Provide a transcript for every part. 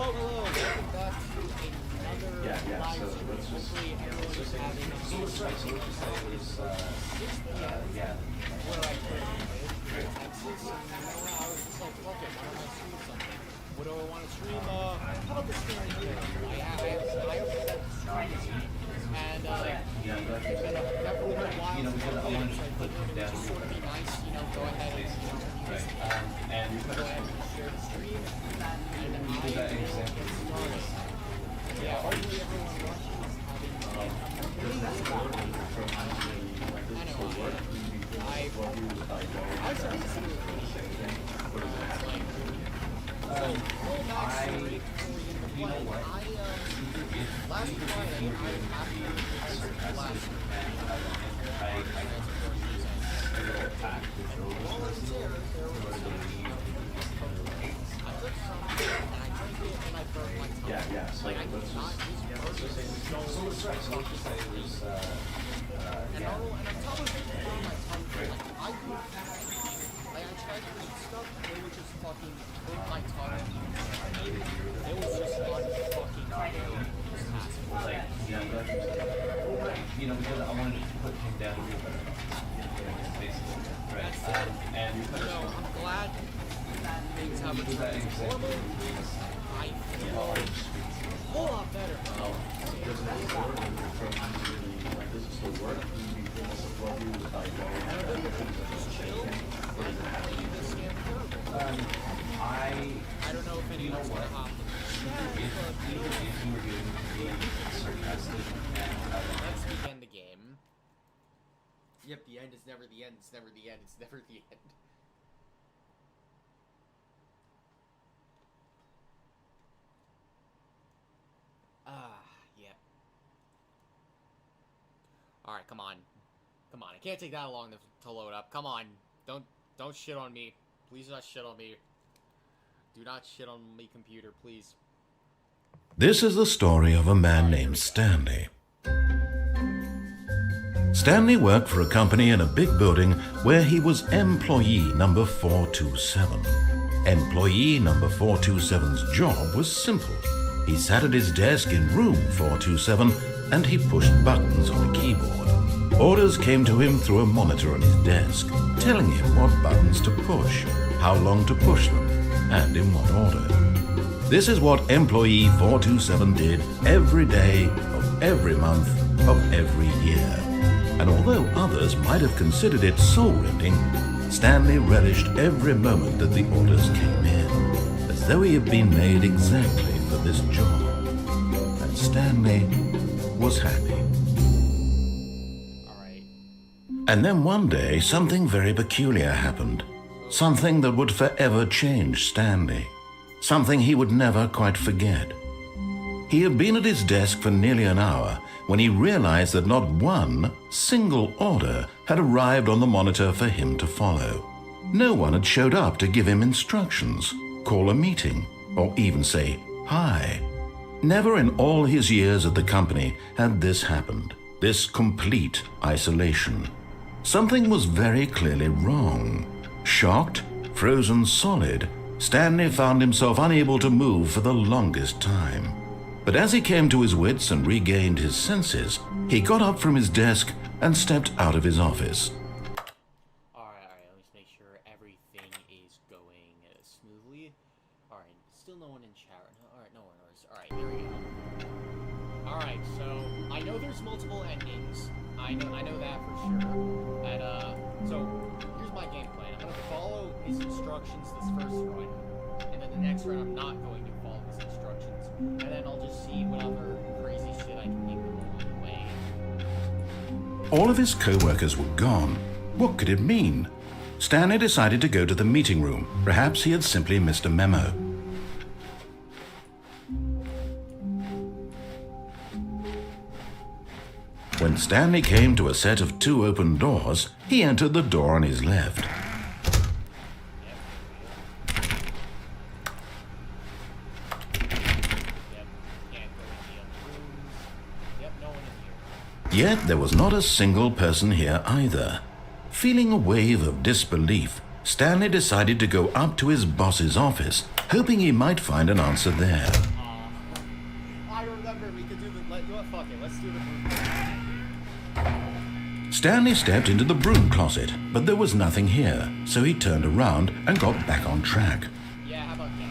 Hello. Welcome back to another live stream. Hopefully everyone is having a good stream. Where I put in Texas, and I was just like, fuck it, why don't I stream something? What do I want to stream? How about the Stanley Parable? I opened that stream, and it's been definitely been a while since I played it, so I figured it would just sort of be nice, go ahead and go ahead and share the stream. And yeah, hopefully everyone watching is having last Friday, because I wanted to put him down a little bit, basically. Right. I'm glad things have returned to normal. I feel a whole lot better. I don't know if anyone's going to hop in. If you were going to be sarcastic, let's begin the game. Yep, the end is never the end. It's never the end. It's never the end. Yep. Alright, come on. Come on. It can't take that long to load up. Come on. Don't shit on me. Please do not shit on me. Do not shit on me, computer, please. This is the story of a man named Stanley. Stanley worked for a company in a big building where he was employee number 427. Employee number 427's job was simple. He sat at his desk in room 427 and he pushed buttons on a keyboard. Orders came to him through a monitor on his desk, telling him what buttons to push, how long to push them, and in what order. This is what employee 427 did every day of every month of every year. And although others might have considered it soul-rending, Stanley relished every moment that the orders came in, as though he had been made exactly for this job. And Stanley was happy. All right. And then one day, something very peculiar happened. Something that would forever change Stanley. Something he would never quite forget. He had been at his desk for nearly an hour when he realized that not one single order had arrived on the monitor for him to follow. No one had showed up to give him instructions, call a meeting, or even say hi. Never in all his years at the company had this happened, this complete isolation. Something was very clearly wrong. Shocked, frozen solid, Stanley found himself unable to move for the longest time. But as he came to his wits and regained his senses, he got up from his desk and stepped out of his office. Alright, let me just make sure everything is going smoothly. Alright, still no one in chat. Alright, no one knows. Alright, there we go. Alright, so I know there's multiple endings. I know that for sure. And so here's my game plan. I'm gonna follow his instructions this first run, and then the next run I'm not going to follow his instructions, and then I'll just see what other crazy shit I can think of along the way. All of his co-workers were gone. What could it mean? Stanley decided to go to the meeting room. Perhaps he had simply missed a memo. When Stanley came to a set of 2 open doors, he entered the door on his left. Yet there was not a single person here either. Feeling a wave of disbelief, Stanley decided to go up to his boss's office, hoping he might find an answer there. remember we could do the... Fuck it, let's do the broom. Stanley stepped into the broom closet, but there was nothing here, so he turned around and got back on track. Yeah, how about that?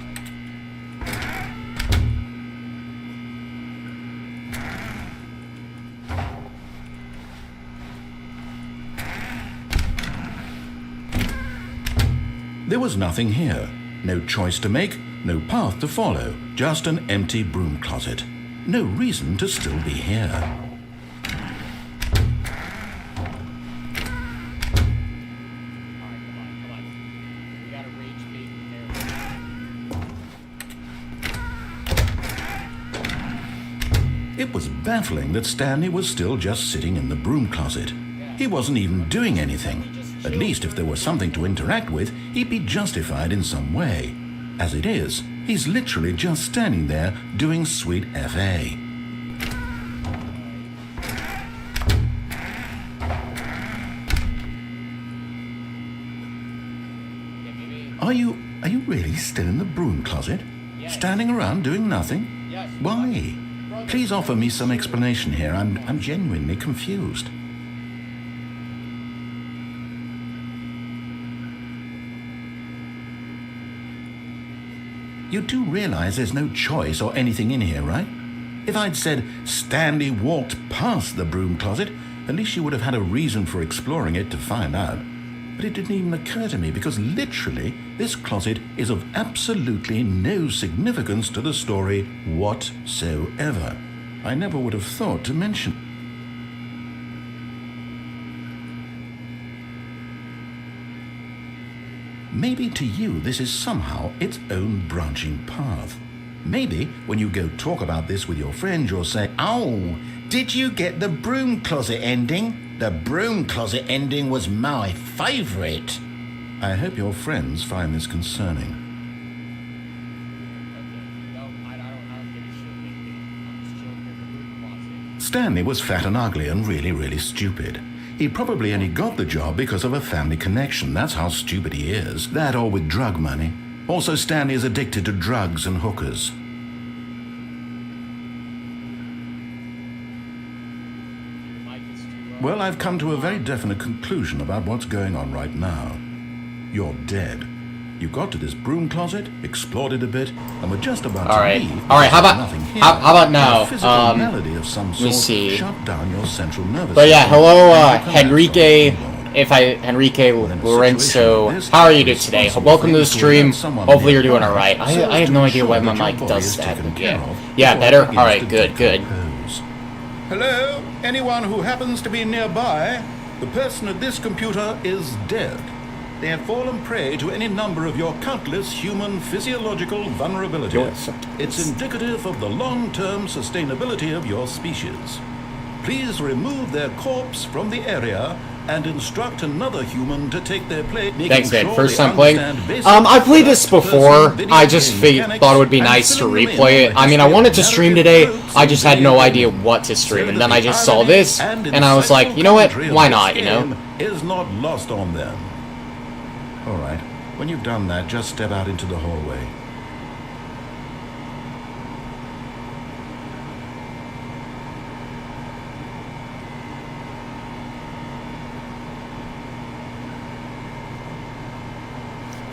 There was nothing here. No choice to make, no path to follow, just an empty broom closet. No reason to still be here. It was baffling that Stanley was still just sitting in the broom closet. He wasn't even doing anything. At least if there was something to interact with, he'd be justified in some way. As it is, he's literally just standing there doing sweet FA. Are you really still in the broom closet? Standing around doing nothing? Why? Please offer me some explanation here. I'm genuinely confused. You do realize there's no choice or anything in here, right? If I'd said Stanley walked past the broom closet, at least you would have had a reason for exploring it to find out. But it didn't even occur to me because literally this closet is of absolutely no significance to the story whatsoever. I never would have thought to mention. Maybe to you this is somehow its own branching path. Maybe when you go talk about this with your friends you'll say, "Oh, did you get the broom closet ending? The broom closet ending was my favourite." I hope your friends find this concerning. Stanley was fat and ugly and really, really stupid. He probably only got the job because of a family connection. That's how stupid he is. That or with drug money. Also, Stanley is addicted to drugs and hookers. Well, I've come to a very definite conclusion about what's going on right now. You're dead. You got to this broom closet, explored it a bit, and were just about to leave. All right. How about now? Malady of some sort let me see. shut down your central nervous But yeah, system. hello, Henrique. Enrique Lorenzo, how are you doing today? Welcome to the stream. Hopefully you're doing alright. I have no idea why my mic does that. Yeah, better? Alright, good. Hello? Anyone who happens to be nearby? The person at this computer is dead. They have fallen prey to any number of your countless human physiological vulnerabilities. It's indicative of the long-term sustainability of your species. Please remove their corpse from the area and instruct another human to take their place. Thanks, man. First time playing. I played this before. I just thought it would be nice to replay it. I mean, I wanted to stream today. I just had no idea what to stream, and then I just saw this, and I was like, you know what? Why not? You know? Is not lost on them. All right. When you've done that, just step out into the hallway.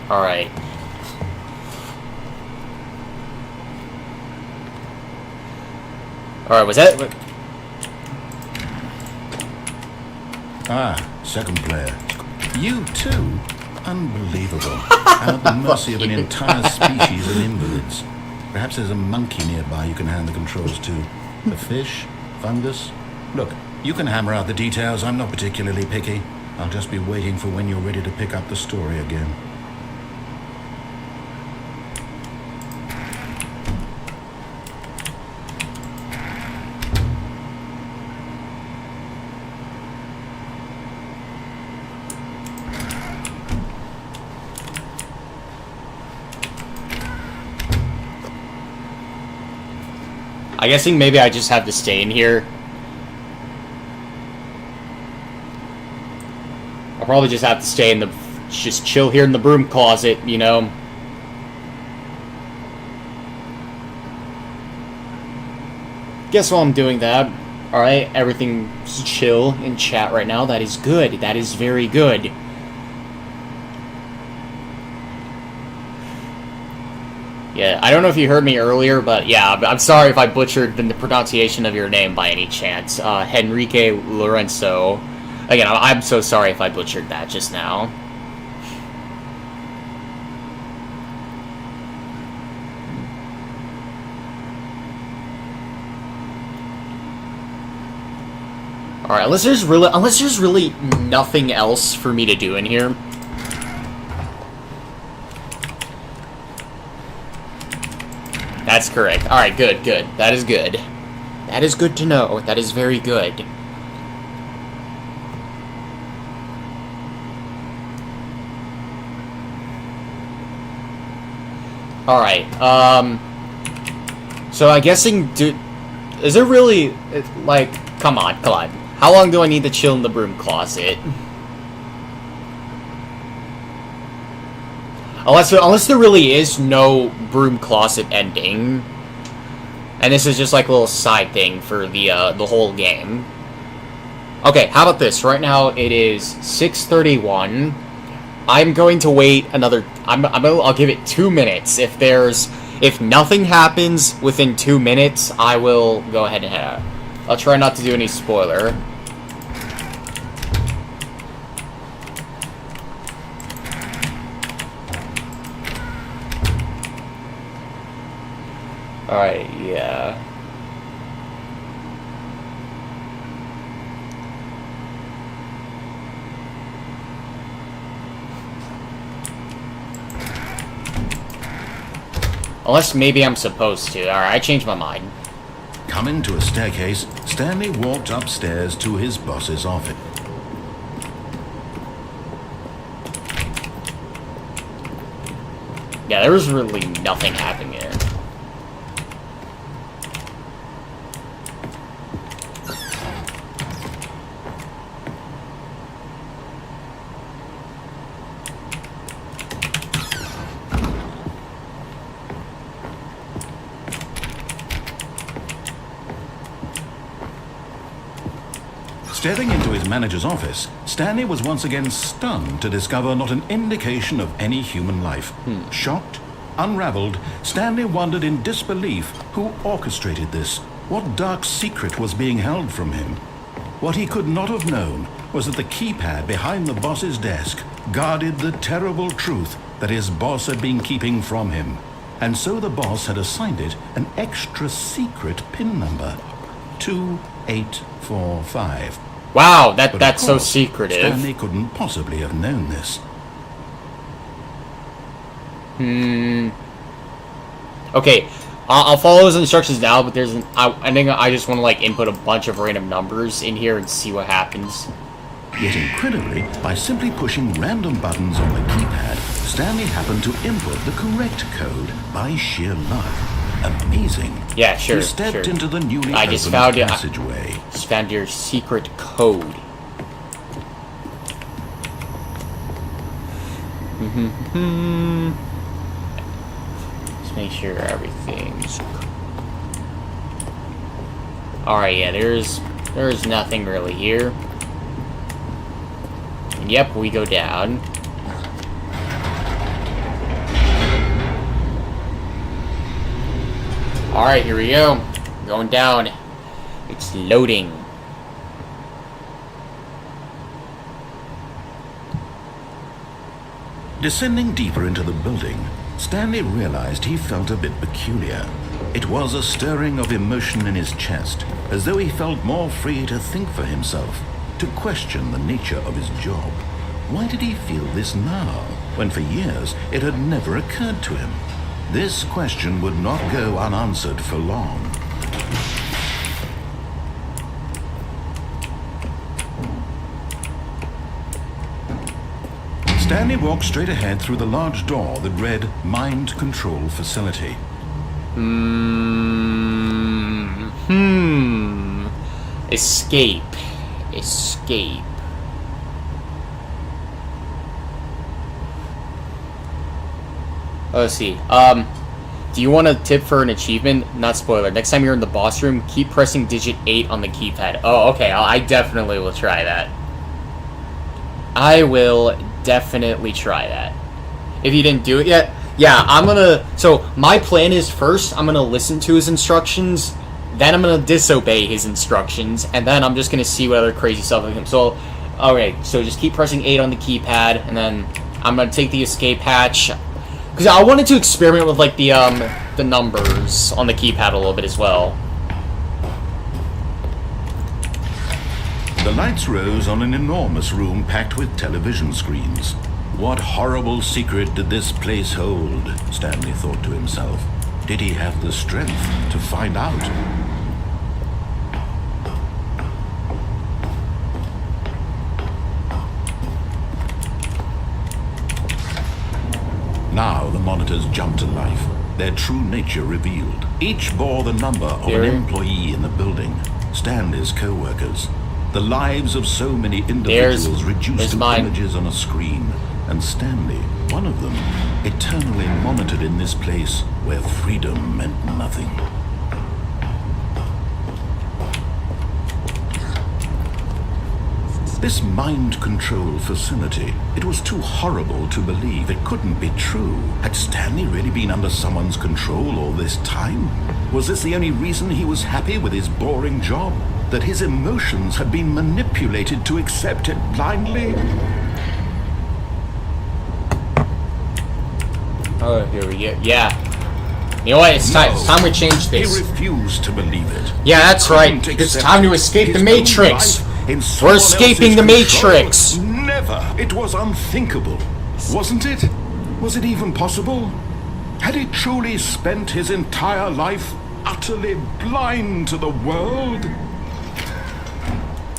Alright. Alright, was that... Second player. You too? Unbelievable. I'm at the mercy of an entire species of invalids. Perhaps there's a monkey nearby you can hand the controls to. A fish? Fungus? Look, you can hammer out the details. I'm not particularly picky. I'll just be waiting for when you're ready to pick up the story again. I'm guessing maybe I just have to stay in here. I'll probably just have to stay in the... just chill here in the broom closet, you know? guess while I'm doing that, alright, everything's chill in chat right now. That is good. That is very good. Yeah, I don't know if you heard me earlier, but yeah, I'm sorry if I butchered the pronunciation of your name by any chance. Henrique Lorenzo. Again, I'm so sorry if I butchered that just now. Alright, unless there's really nothing else for me to do in here. That's correct. Alright, good. That is good. That is good to know. That is very good. Alright, so I'm guessing, is it really, like, come on. How long do I need to chill in the broom closet? Unless there really is no broom closet ending, and this is just like a little side thing for the whole game. Okay, how about this? Right now it is 6:31. I'm going to wait another. I'll give it 2 minutes. If nothing happens within 2 minutes, I will go ahead and head out. I'll try not to do any spoiler. Alright, yeah. Unless maybe I'm supposed to. Alright, I changed my mind. Coming to a staircase, Stanley walked upstairs to his boss's office. Yeah, there was really nothing happening there. Stepping into his manager's office, Stanley was once again stunned to discover not an indication of any human life. Shocked, unraveled, Stanley wondered in disbelief who orchestrated this, what dark secret was being held from him. What he could not have known was that the keypad behind the boss's desk guarded the terrible truth that his boss had been keeping from him. And so the boss had assigned it an extra secret PIN number, 2845. Wow, But that's of so course, secretive. Stanley couldn't possibly have known this. Okay, I'll follow those instructions now, but I think I just want to like input a bunch of random numbers in here and see what happens. Yet incredibly, by simply pushing random buttons on the keypad, Stanley happened to input the correct code by sheer luck. Amazing. Yeah, sure, He stepped sure. into the newly I just opened found it. passageway. Just found your secret code. Let's make sure everything's. Alright, yeah, there's nothing really here. And yep, we go down. Alright, here we go. Going down. It's loading. Descending deeper into the building, Stanley realized he felt a bit peculiar. It was a stirring of emotion in his chest, as though he felt more free to think for himself, to question the nature of his job. Why did he feel this now, when for years it had never occurred to him? This question would not go unanswered for long. Stanley walked straight ahead through the large door that read Mind Control Facility. Escape. Escape. Let's see. Do you want a tip for an achievement? Not spoiler. Next time you're in the boss room, keep pressing digit 8 on the keypad. Oh, okay. I definitely will try that. I will definitely try that. If you didn't do it yet, yeah, I'm gonna... So, my plan is first, I'm gonna listen to his instructions, then I'm gonna disobey his instructions, and then I'm just gonna see what other crazy stuff like him. So, okay, so just keep pressing 8 on the keypad, and then I'm gonna take the escape hatch. Because I wanted to experiment with, like, the numbers on the keypad a little bit as well. The lights rose on an enormous room packed with television screens. What horrible secret did this place hold? Stanley thought to himself. Did he have the strength to find out? Now the monitors jumped to life, their true nature revealed. Each bore the number of an employee in the building, Stanley's co-workers. The lives of so many individuals reduced to images on a screen, and Stanley, one of them, eternally monitored in this place where freedom meant nothing. This mind control facility, it was too horrible to believe. It couldn't be true. Had Stanley really been under someone's control all this time? Was this the only reason he was happy with his boring job? That his emotions had been manipulated to accept it blindly? Oh, here we go. Yeah. You know what? It's time we change this. He refused to believe it. Yeah, that's right. It's time to escape the Matrix. We're escaping the Matrix. Never. It was unthinkable. Wasn't it? Was it even possible? Had he truly spent his entire life utterly blind to the world?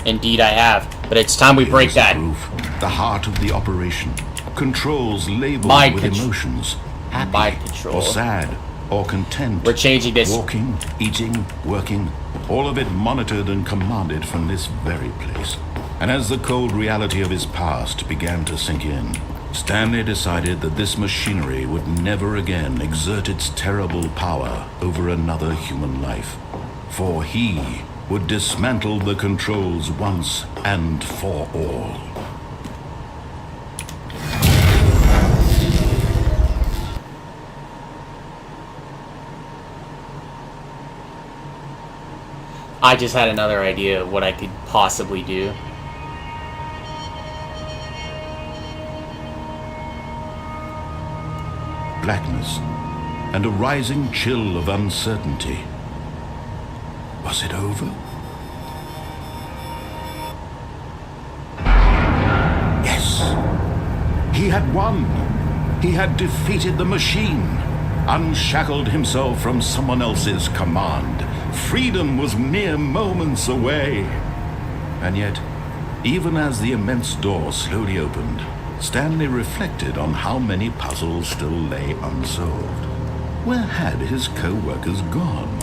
Indeed I have. But it's time we break that. Proof. The heart of the operation. Controls labeled with emotions. Happy or sad or content. We're changing this. Walking, eating, working. All of it monitored and commanded from this very place. And as the cold reality of his past began to sink in, Stanley decided that this machinery would never again exert its terrible power over another human life. For he would dismantle the controls once and for all. I just had another idea of what I could possibly do. Blackness and a rising chill of uncertainty. Was it over? Yes. He had won. He had defeated the machine, unshackled himself from someone else's command. Freedom was mere moments away. And yet, even as the immense door slowly opened, Stanley reflected on how many puzzles still lay unsolved. Where had his co-workers gone?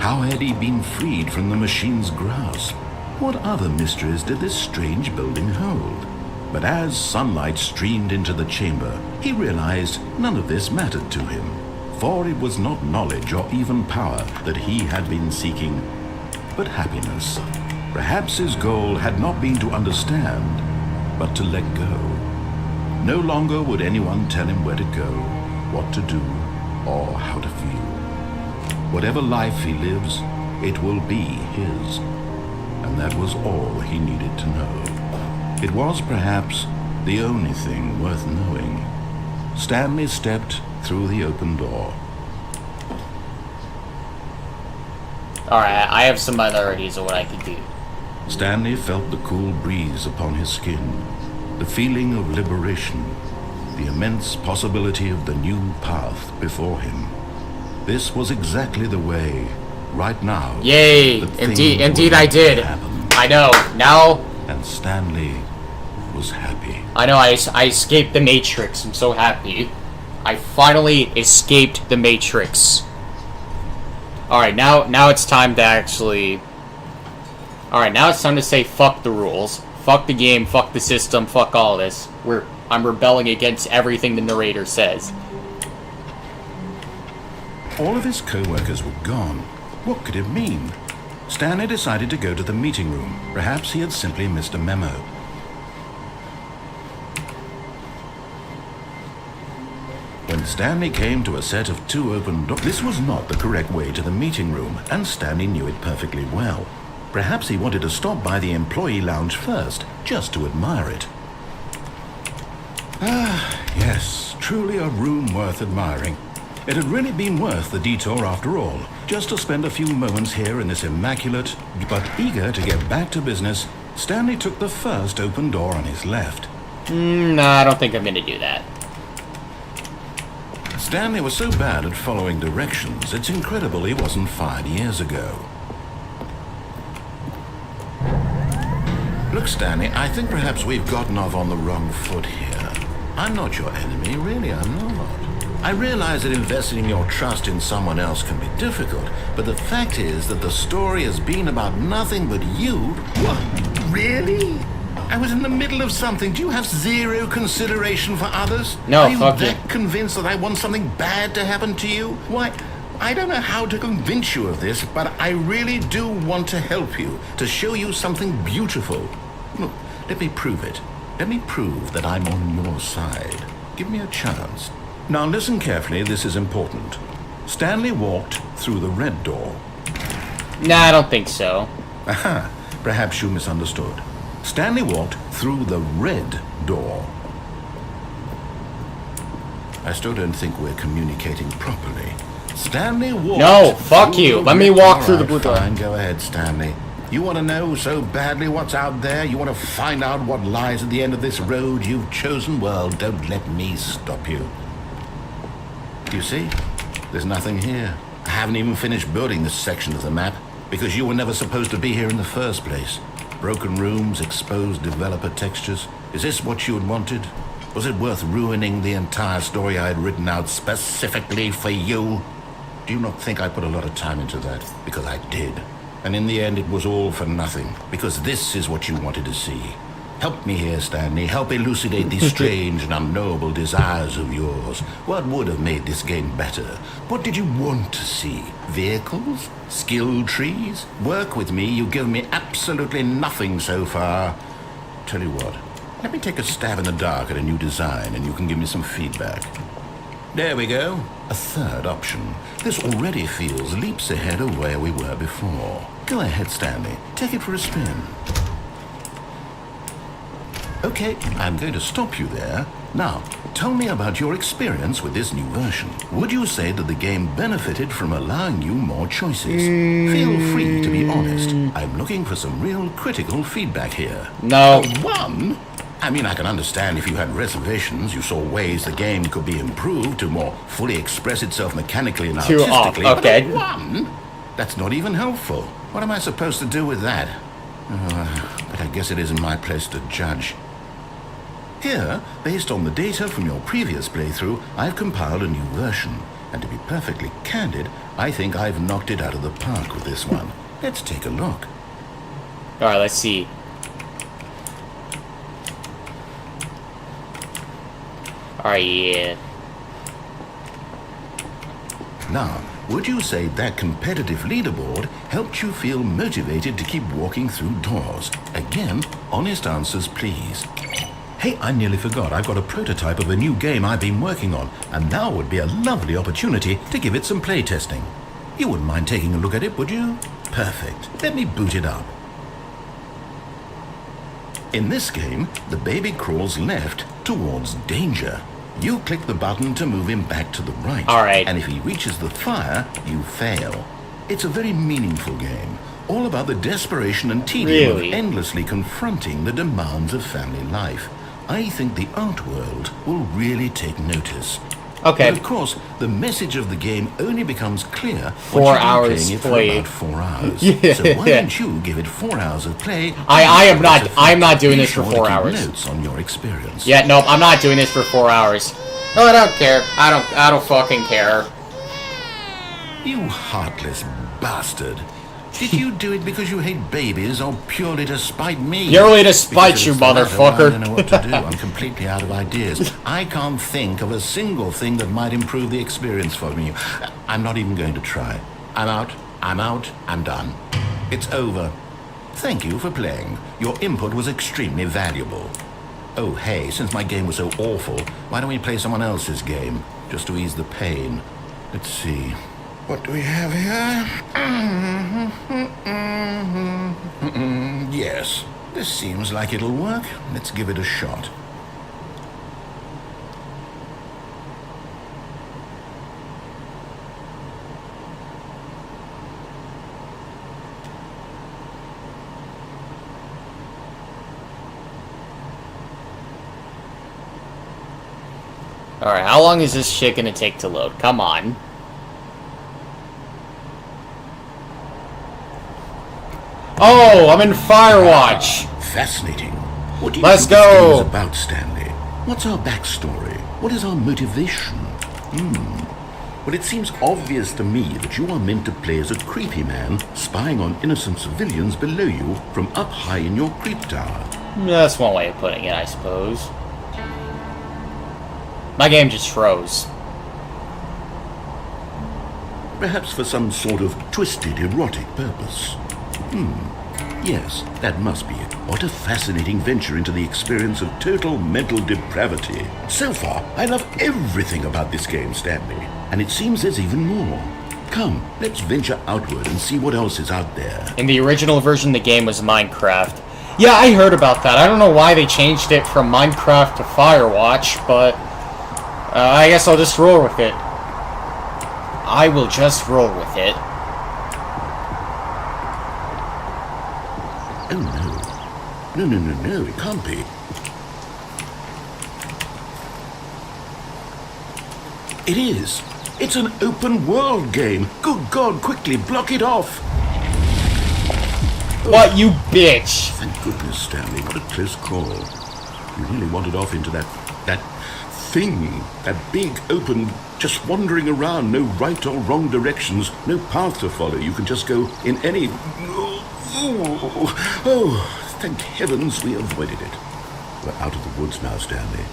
How had he been freed from the machine's grasp? What other mysteries did this strange building hold? But as sunlight streamed into the chamber, he realized none of this mattered to him. For it was not knowledge or even power that he had been seeking, but happiness. Perhaps his goal had not been to understand, but to let go. No longer would anyone tell him where to go, what to do, or how to feel. Whatever life he lives, it will be his. And that was all he needed to know. It was perhaps the only thing worth knowing. Stanley stepped through the open door. Alright, I have some other ideas of what I could do. Stanley felt the cool breeze upon his skin, the feeling of liberation, the immense possibility of the new path before him. This was exactly the way, right now. Yay! Indeed I did. Happen. I know. Now... And Stanley was happy. I know, I escaped the Matrix. I'm so happy. I finally escaped the Matrix. Alright, now it's time to actually... Alright, now it's time to say fuck the rules. Fuck the game, fuck the system, fuck all this. I'm rebelling against everything the narrator says. All of his co-workers were gone. What could it mean? Stanley decided to go to the meeting room. Perhaps he had simply missed a memo. When Stanley came to a set of 2 open doors, this was not the correct way to the meeting room, and Stanley knew it perfectly well. Perhaps he wanted to stop by the employee lounge first, just to admire it. Ah, yes, truly a room worth admiring. It had really been worth the detour after all, just to spend a few moments here in this immaculate, but eager to get back to business. Stanley took the first open door on his left. No, I don't think I'm going to do that. Stanley was so bad at following directions, it's incredible he wasn't fired years ago. Look, Stanley, I think perhaps we've gotten off on the wrong foot here. I'm not your enemy, really, I'm not. I realize that investing your trust in someone else can be difficult, but the fact is that the story has been about nothing but you. What? Really? I was in the middle of something. Do you have zero consideration for others? No, Are you fuck that you. convinced that I want something bad to happen to you? Why, I don't know how to convince you of this, but I really do want to help you, to show you something beautiful. Look, let me prove it. Let me prove that I'm on your side. Give me a chance. Now listen carefully, this is important. Stanley walked through the red door. Nah, I don't think so. Aha, perhaps you misunderstood. Stanley walked through the red door. I still don't think we're communicating properly. Stanley walked. No, fuck through you. the Let me red- walk All through the right, blue door. Fine, go ahead, Stanley. You want to know so badly what's out there? You want to find out what lies at the end of this road you've chosen? Well, don't let me stop you. You see? There's nothing here. I haven't even finished building this section of the map, because you were never supposed to be here in the first place. Broken rooms, exposed developer textures. Is this what you had wanted? Was it worth ruining the entire story I had written out specifically for you? Do you not think I put a lot of time into that? Because I did. And in the end, it was all for nothing, because this is what you wanted to see. Help me here, Stanley. Help elucidate these strange and unknowable desires of yours. What would have made this game better? What did you want to see? Vehicles? Skill trees? Work with me. You've given me absolutely nothing so far. Tell you what, let me take a stab in the dark at a new design and you can give me some feedback. There we go. A third option. This already feels leaps ahead of where we were before. Go ahead, Stanley. Take it for a spin. Okay, I'm going to stop you there. Now, tell me about your experience with this new version. Would you say that the game benefited from allowing you more choices? Feel free to be honest. I'm looking for some real critical feedback here. No. One? I mean, I can understand if you had reservations, you saw ways the game could be improved to more fully express itself mechanically and Too off, artistically. okay. But one? That's not even helpful. What am I supposed to do with that? But I guess it isn't my place to judge. Here, based on the data from your previous playthrough, I've compiled a new version. And to be perfectly candid, I think I've knocked it out of the park with this one. Let's take a look. Alright, let's see. Alright, yeah. Now, would you say that competitive leaderboard helped you feel motivated to keep walking through doors? Again, honest answers, please. Hey, I nearly forgot. I've got a prototype of a new game I've been working on, and now would be a lovely opportunity to give it some playtesting. You wouldn't mind taking a look at it, would you? Perfect. Let me boot it up. In this game, the baby crawls left towards danger. You click the button to move him back to the right. All right. And if he reaches the fire, you fail. It's a very meaningful game, all about the desperation and tedium Really? of endlessly confronting the demands of family life. I think the art world will really take notice. Okay. But of course, the message of the game only becomes clear 4 once you've been hours playing it for played. about 4 hours. Yeah. So why don't you give it 4 hours of play? I'm not doing Be this for sure to 4 keep hours. Notes on your experience. Yeah, nope, I'm not doing this for 4 hours. Oh, I don't care. I don't fucking care. You heartless bastard. Did you do it because you hate babies or purely to spite me? Purely to spite you, motherfucker. I don't know what to do. I'm completely out of ideas. I can't think of a single thing that might improve the experience for me. I'm not even going to try. I'm out. I'm done. It's over. Thank you for playing. Your input was extremely valuable. Oh, hey, since my game was so awful, why don't we play someone else's game? Just to ease the pain. Let's see. What do we have here? Yes, this seems like it'll work. Let's give it a shot. Alright, how long is this shit gonna take to load? Come on. Oh, I'm in Firewatch! Fascinating. What do you Let's think this game go! is about, Stanley? What's our backstory? What is our motivation? Well, it seems obvious to me that you are meant to play as a creepy man spying on innocent civilians below you from up high in your creep tower. That's one way of putting it, I suppose. My game just froze. Perhaps for some sort of twisted erotic purpose. Yes, that must be it. What a fascinating venture into the experience of total mental depravity. So far, I love everything about this game, Stanley. And it seems there's even more. Come, let's venture outward and see what else is out there. In the original version, the game was Minecraft. Yeah, I heard about that. I don't know why they changed it from Minecraft to Firewatch, but I guess I'll just roll with it. I will just roll with it. Oh, no. No, it can't be. It is. It's an open world game. Good God, quickly block it off. What, you bitch? Thank goodness, Stanley. What a close call. You really wandered off into that thing. That big, open, just wandering around. No right or wrong directions. No path to follow. You can just go in any... Oh, thank heavens we avoided it. We're out of the woods now, Stanley.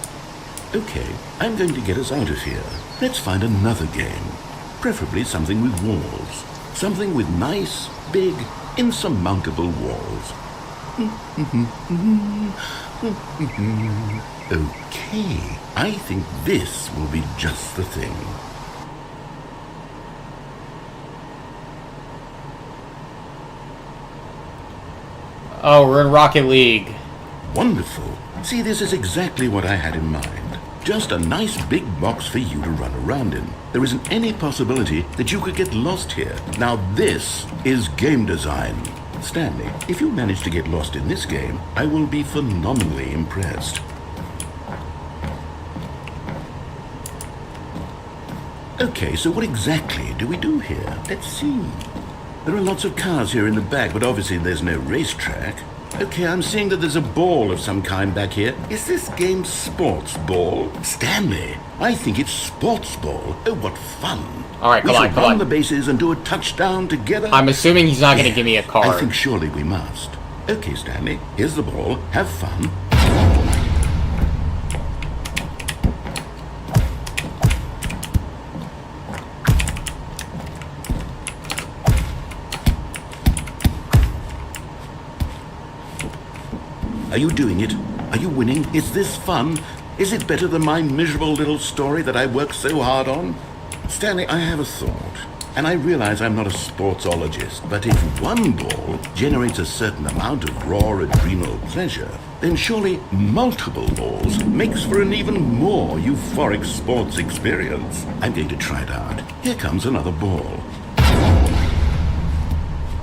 Okay, I'm going to get us out of here. Let's find another game. Preferably something with walls. Something with nice, big, insurmountable walls. Okay, I think this will be just the thing. Oh, we're in Rocket League. Wonderful. See, this is exactly what I had in mind. Just a nice big box for you to run around in. There isn't any possibility that you could get lost here. Now this is game design. Stanley, if you manage to get lost in this game, I will be phenomenally impressed. Okay, so what exactly do we do here? Let's see. There are lots of cars here in the back, but obviously there's no racetrack. Okay, I'm seeing that there's a ball of some kind back here. Is this game sports ball? Stanley, I think it's sports ball. Oh, what fun. All right, come on. We shall run the bases and do a touchdown together. I'm assuming he's not going to give me a card. I think surely we must. Okay, Stanley, here's the ball. Have fun. Are you doing it? Are you winning? Is this fun? Is it better than my miserable little story that I worked so hard on? Stanley, I have a thought. And I realize I'm not a sportsologist, but if one ball generates a certain amount of raw adrenal pleasure, then surely multiple balls makes for an even more euphoric sports experience. I'm going to try it out. Here comes another ball.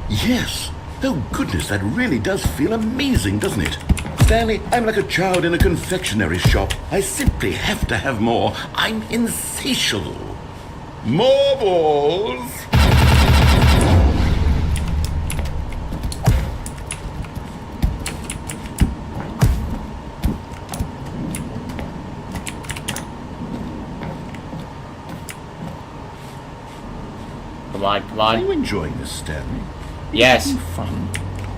Yes! Oh goodness, that really does feel amazing, doesn't it? Stanley, I'm like a child in a confectionery shop. I simply have to have more. I'm insatiable. More balls! Come on. Are you enjoying this, Stanley? Yes. Having fun?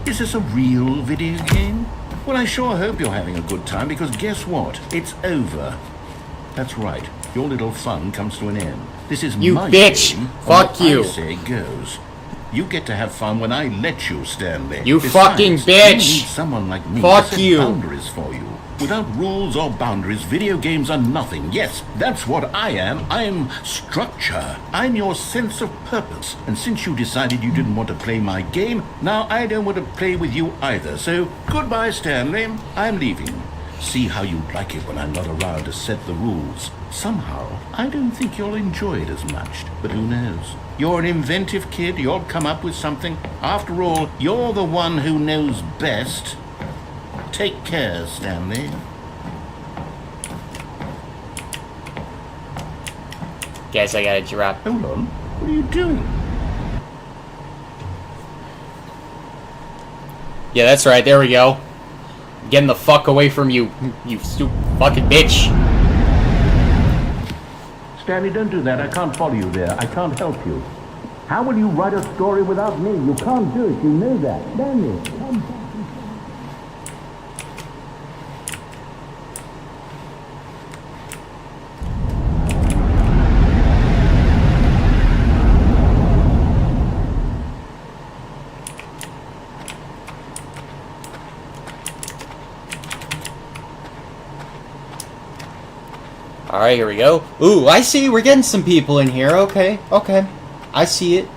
Is this a real video game? Well, I sure hope you're having a good time, because guess what? It's over. That's right. Your little fun comes to an end. This is You my bitch! game. Fuck and what you. I say goes. You get to have fun when I let you, Stanley. You Besides, fucking You bitch! need someone like me Fuck to set you. boundaries for you. Without rules or boundaries, video games are nothing. Yes, that's what I am. I'm structure. I'm your sense of purpose. And since you decided you didn't want to play my game, now I don't want to play with you either. So, goodbye, Stanley. I'm leaving. See how you like it when I'm not around to set the rules. Somehow, I don't think you'll enjoy it as much. But who knows? You're an inventive kid. You'll come up with something. After all, you're the one who knows best. Take care, Stanley. Guess I gotta drop. Hold on. What are you doing? Yeah, that's right. There we go. Getting the fuck away from you, you stupid fucking bitch. Stanley, don't do that. I can't follow you there. I can't help you. How will you write a story without me? You can't do it. You know that. Stanley, come. Alright, here we go. Ooh, I see. We're getting some people in here. Okay, okay. I see it.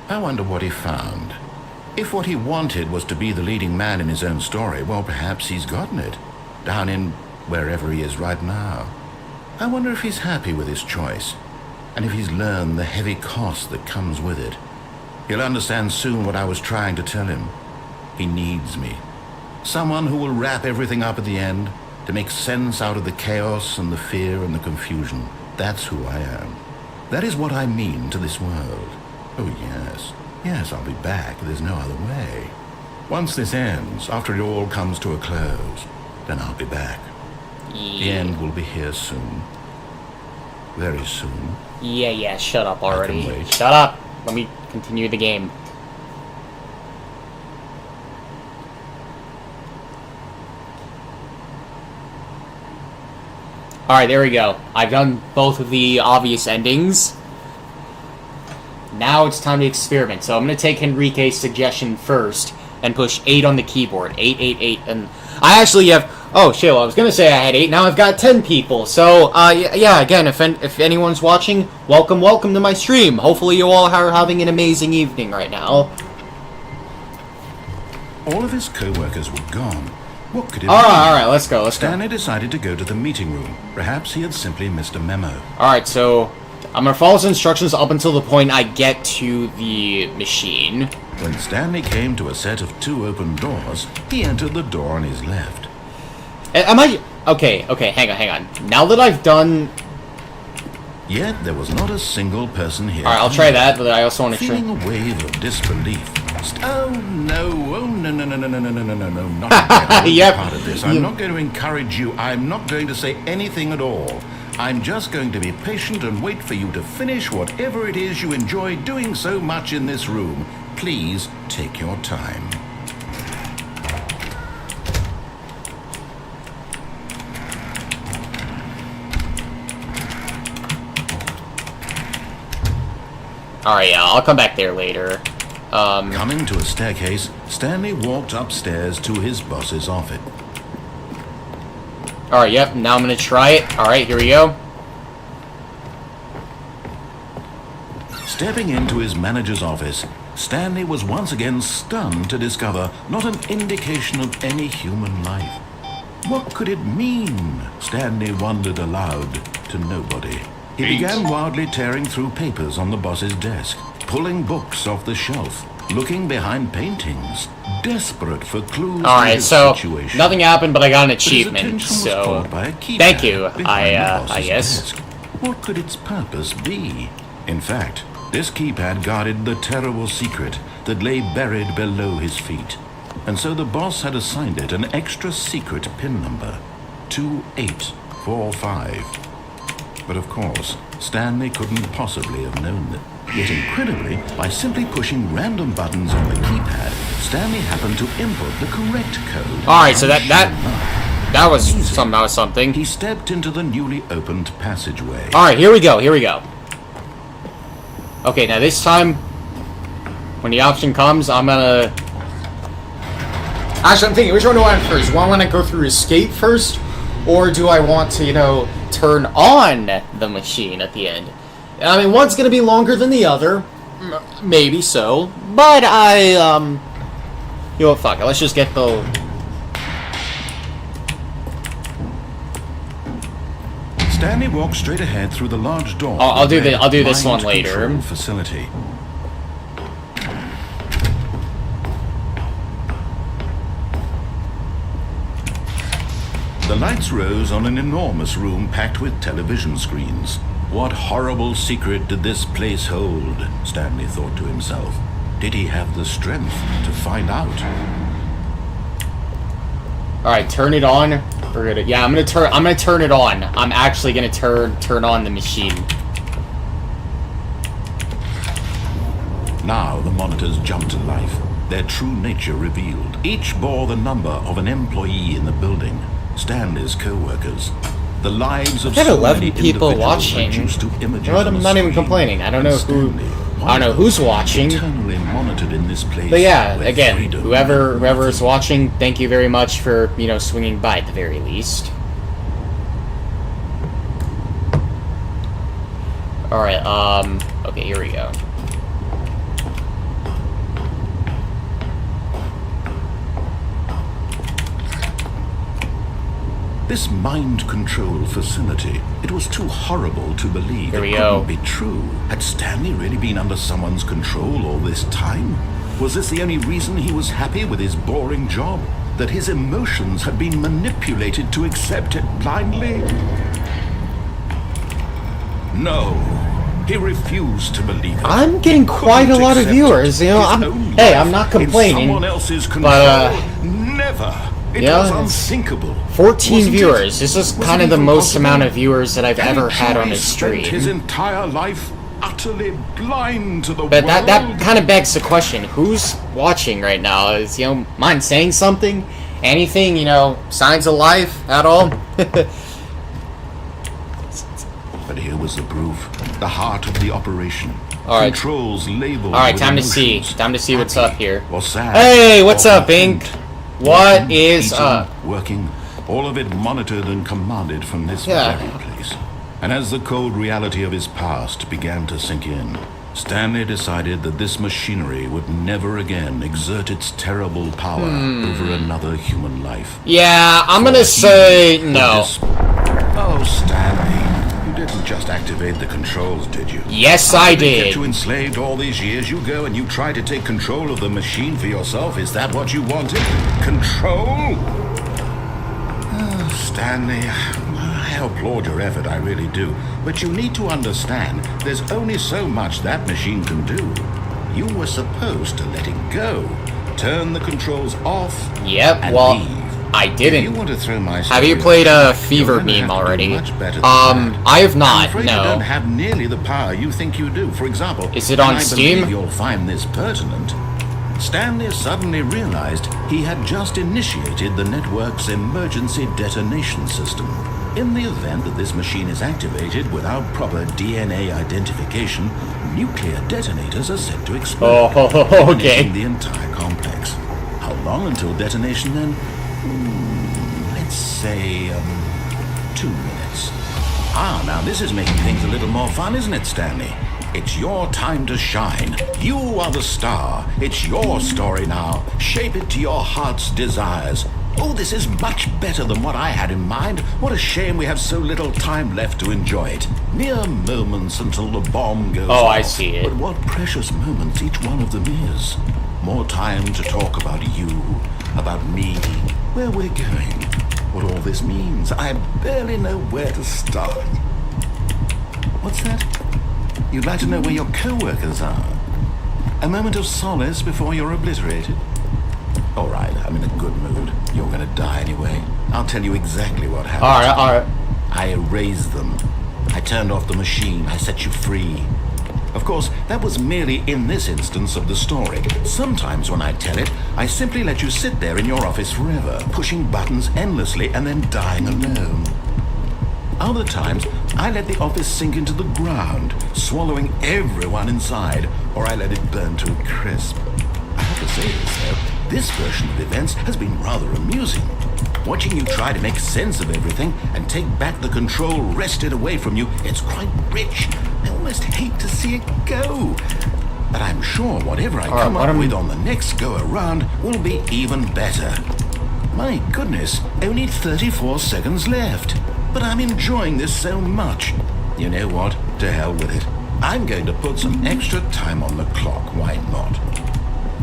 I wonder what he found. If what he wanted was to be the leading man in his own story, well, perhaps he's gotten it. Down in wherever he is right now. I wonder if he's happy with his choice. And if he's learned the heavy cost that comes with it. He'll understand soon what I was trying to tell him. He needs me. Someone who will wrap everything up at the end, to make sense out of the chaos and the fear and the confusion. That's who I am. That is what I mean to this world. Oh, yes. Yes, I'll be back. There's no other way. Once this ends, after it all comes to a close, then I'll be back. The end will be here soon. Very soon. Yeah, shut up already. wait. Shut up! Let me continue the game. Alright, there we go. I've done both of the obvious endings. Now it's time to experiment. So I'm going to take Enrique's suggestion first and push 8 on the keyboard. 8, 8, 8. And I actually have... Oh, shit, well, I was going to say I had 8. Now I've got 10 people. So, yeah, again, if anyone's watching, welcome to my stream. Hopefully you all are having an amazing evening right now. All of his co-workers were gone. What could it be? Alright, let's go. Stanley decided to go to the meeting room. Perhaps he had simply missed a memo. Alright, so I'm going to follow his instructions up until the point I get to the machine. When Stanley came to a set of 2 open doors, he entered the door on his left. Am I... Okay, hang on. Now that I've done... Yet there was not a single person here. Alright, I'll try that, but I also want to try... Feeling a wave of disbelief. Oh no, not again. Yep. Part of this. I'm not going to encourage you. I'm not going to say anything at all. I'm just going to be patient and wait for you to finish whatever it is you enjoy doing so much in this room. Please take your time. Alright, yeah, I'll come back there later. Coming to a staircase, Stanley walked upstairs to his boss's office. Alright, yep, now I'm gonna try it. Alright, here we go. Stepping into his manager's office, Stanley was once again stunned to discover not an indication of any human life. What could it mean? Stanley wondered aloud to nobody. He began wildly tearing through papers on the boss's desk, pulling books off the shelf, looking behind paintings, desperate for clues. Alright, so situation. nothing happened, but I got an But his achievement, attention was so caught by a keypad thank you, behind the I boss's guess. desk. What could its purpose be? In fact, this keypad guarded the terrible secret that lay buried below his feet. And so the boss had assigned it an extra secret PIN number, 2845. But of course, Stanley couldn't possibly have known that. Yet incredibly, by simply pushing random buttons on the keypad, Stanley happened to input the correct code. Alright, so that was somehow something. He stepped into the newly opened passageway. Alright, here we go. Okay, now this time, when the option comes, I'm gonna... Actually, I'm thinking, which one do I want first? Do I want to go through escape first? Or do I want to, turn on the machine at the end? I mean, one's gonna be longer than the other. Maybe so. But fuck it. Let's just get the... Stanley walked straight ahead through the large door. I'll do this one later. Facility. The lights rose on an enormous room packed with television screens. What horrible secret did this place hold? Stanley thought to himself. Did he have the strength to find out? All right, turn it on. Yeah, I'm gonna turn it on. I'm actually gonna turn on the machine. Now the monitors jumped to life, their true nature revealed. Each bore the number of an employee in the building, Stanley's co-workers. The lives of I had so 11 many people individuals watching. reduced to images You know what, on I'm a not even screen. complaining. I don't know Stanley, who's watching. eternally monitored in this place. But yeah, where again, freedom whoever is watching, thank you very much for, swinging by at the very least. Alright, okay, here we go. This mind control facility, it was too horrible to believe. Here we it go. couldn't be true. Had Stanley really been under someone's control all this time? Was this the only reason he was happy with his boring job? That his emotions had been manipulated to accept it blindly? No. He refused to believe it. I'm getting quite a lot of viewers, I'm not complaining. Someone else's control. But, never. It yeah, was it's unthinkable. 14 Wasn't viewers. it? This is Was kind it of the even most possible? amount of viewers that I've Had ever he had on truly a spent his stream. entire life utterly blind to the But world? that kind of begs the question, who's watching right now? Is, mind saying something? Anything, signs of life at all? But here was the proof, the heart of the operation. All right. Controls labeled. All right, with time to see. emotions, Time to see what's up here. or sad, Hey, what's or up, Ink? content. What is Eating, up? Working, all of it monitored and commanded from this Yeah. very place. And as the cold reality of his past began to sink in, Stanley decided that this machinery would never again exert its terrible power over another human life. Yeah, I'm gonna For say he would no. Oh, Stanley, you didn't just activate the controls, did you? Yes, After I they kept did. you enslaved all these years, you go and you try to take control of the machine for yourself. Is that what you wanted? Control? Oh, Stanley, I applaud your effort, I really do. But you need to understand, there's only so much that machine can do. You were supposed to let it go. Turn the controls off Yep, and well, leave. I If you didn't. want to throw my Have you story played away, a Fever you're gonna meme have to do already? much better than that. I have not, I'm afraid you no. don't have nearly the power you think you do. For example, Is it and on I Steam? believe you'll find this pertinent. Stanley suddenly realized he had just initiated the network's emergency detonation system. In the event that this machine is activated without proper DNA identification, nuclear detonators are set to explode, Oh, okay. eliminating the entire complex. How long until detonation then? Let's say, 2 minutes. Ah, now this is making things a little more fun, isn't it, Stanley? It's your time to shine. You are the star. It's your story now. Shape it to your heart's desires. Oh, this is much better than what I had in mind. What a shame we have so little time left to enjoy it. Mere moments until the bomb goes off. I see it. But what precious moments each one of them is. More time to talk about you, about me, where we're going, what all this means. I barely know where to start. What's that? You'd like to know where your co-workers are? A moment of solace before you're obliterated? All right, I'm in a good mood. You're gonna die anyway. I'll tell you exactly what happened. All right. I erased them. I turned off the machine. I set you free. Of course, that was merely in this instance of the story. Sometimes when I tell it, I simply let you sit there in your office forever, pushing buttons endlessly and then dying alone. Other times, I let the office sink into the ground, swallowing everyone inside, or I let it burn to a crisp. I have to say this, though. This version of events has been rather amusing. Watching you try to make sense of everything and take back the control wrested away from you, it's quite rich. I almost hate to see it go. But I'm sure whatever I come up with on the next go-around will be even better. My goodness, only 34 seconds left. But I'm enjoying this so much. You know what? To hell with it. I'm going to put some extra time on the clock. Why not?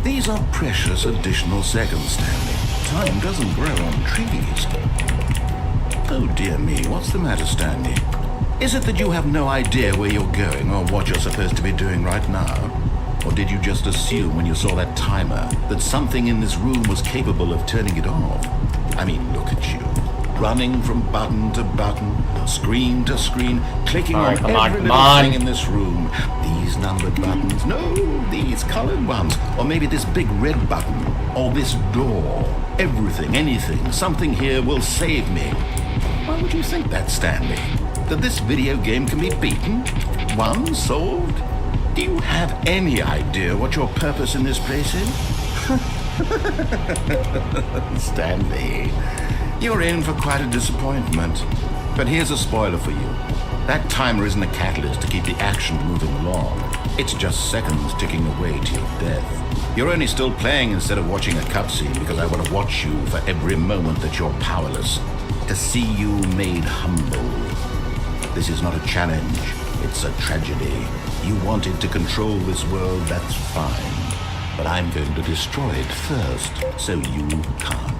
These are precious additional seconds, Stanley. Time doesn't grow on trees. Oh dear me, what's the matter, Stanley? Is it that you have no idea where you're going or what you're supposed to be doing right now? Or did you just assume when you saw that timer that something in this room was capable of turning it off? I mean, look at you. Running from button to button, screen to screen, clicking on every little thing in this room. These numbered buttons, no, these colored ones. Or maybe this big red button, or this door. Everything, anything, something here will save me. Why would you think that, Stanley? That this video game can be beaten? Won? Solved? Do you have any idea what your purpose in this place is? Stanley, you're in for quite a disappointment. But here's a spoiler for you. That timer isn't a catalyst to keep the action moving along. It's just seconds ticking away to your death. You're only still playing instead of watching a cutscene because I want to watch you for every moment that you're powerless. To see you made humble. This is not a challenge. It's a tragedy. You wanted to control this world, that's fine. But I'm going to destroy it first, so you can't.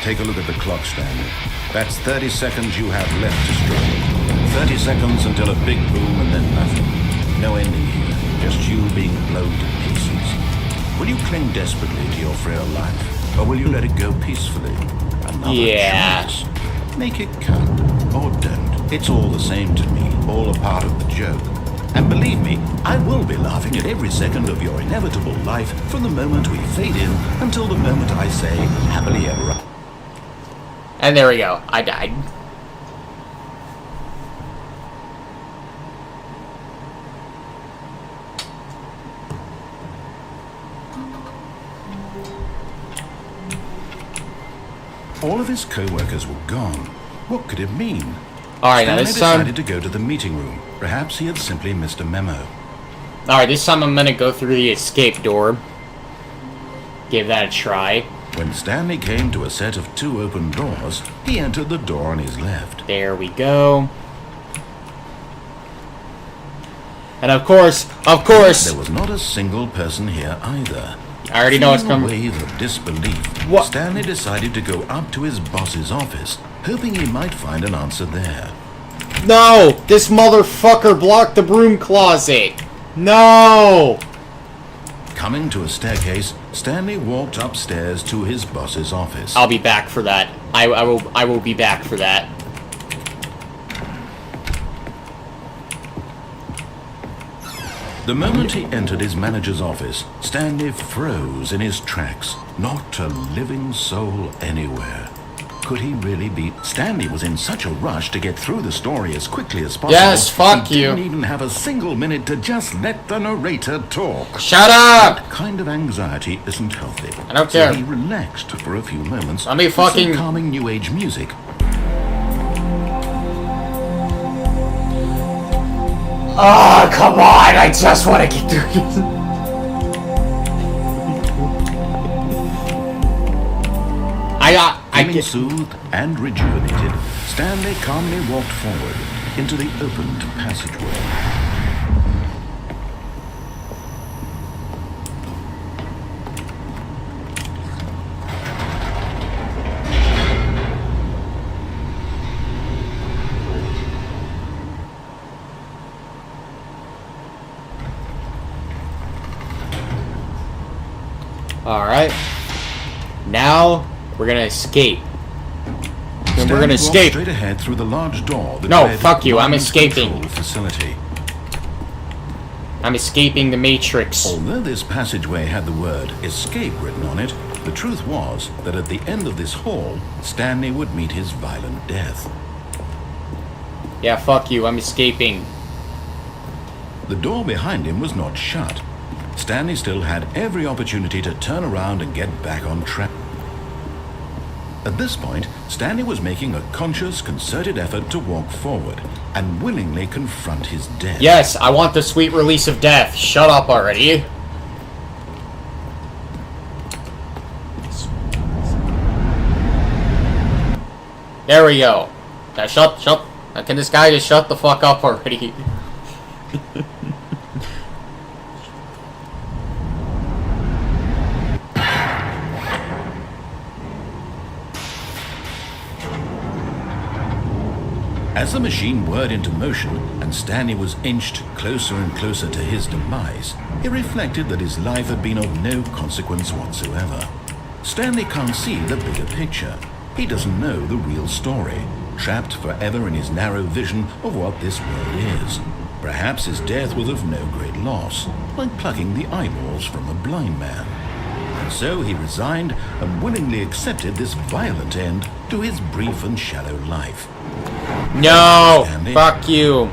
Take a look at the clock, Stanley. That's 30 seconds you have left to struggle. 30 seconds until a big boom and then nothing. No ending here, just you being blown to pieces. Will you cling desperately to your frail life, or will you let it go peacefully? Another choice. Make it count, or don't. It's all the same to me, all a part of the joke. And believe me, I will be laughing at every second of your inevitable life from the moment we fade in until the moment I say, happily ever after. And there we go. I died. All of his co-workers were gone. What could it mean? Alright, now this time... decided to go to the meeting room. Perhaps he had simply missed a memo. Alright, this time I'm gonna go through the escape door. Give that a try. When Stanley came to a set of 2 open doors, he entered the door on his left. There we go. And of course... There was not a single person here either. I already know it's coming. In a wave of disbelief, What? Stanley decided to go up to his boss's office, hoping he might find an answer there. No! This motherfucker blocked the broom closet! No! Coming to a staircase, Stanley walked upstairs to his boss's office. I'll be back for that. I will be back for that. The moment he entered his manager's office, Stanley froze in his tracks. Not a living soul anywhere. Could he really be? Stanley was in such a rush to get through the story as quickly as possible. Yes, fuck he you. Didn't even have a single minute to just let the narrator talk. Shut up! That kind of anxiety isn't healthy. I don't care. So he relaxed for a few moments. Let me with fucking... some calming new age music. Oh, come on! I just want to get through. Feeling soothed and rejuvenated, Stanley calmly walked forward into the opened passageway. Alright. Now, we're gonna escape. And we're gonna escape. Straight ahead through the large door that No, led fuck you, I'm to the escaping. control facility. I'm escaping the Matrix. Although this passageway had the word escape written on it, the truth was that at the end of this hall, Stanley would meet his violent death. Yeah, fuck you, I'm escaping. The door behind him was not shut. Stanley still had every opportunity to turn around and get back on track. At this point, Stanley was making a conscious, concerted effort to walk forward and willingly confront his death. Yes, I want the sweet release of death. Shut up already. There we go. Now shut. Can this guy just shut the fuck up already? As the machine whirred into motion and Stanley was inched closer and closer to his demise, he reflected that his life had been of no consequence whatsoever. Stanley can't see the bigger picture. He doesn't know the real story, trapped forever in his narrow vision of what this world is. Perhaps his death was of no great loss, like plucking the eyeballs from a blind man. And so he resigned and willingly accepted this violent end to his brief and shallow life. No! Stanley. Fuck you!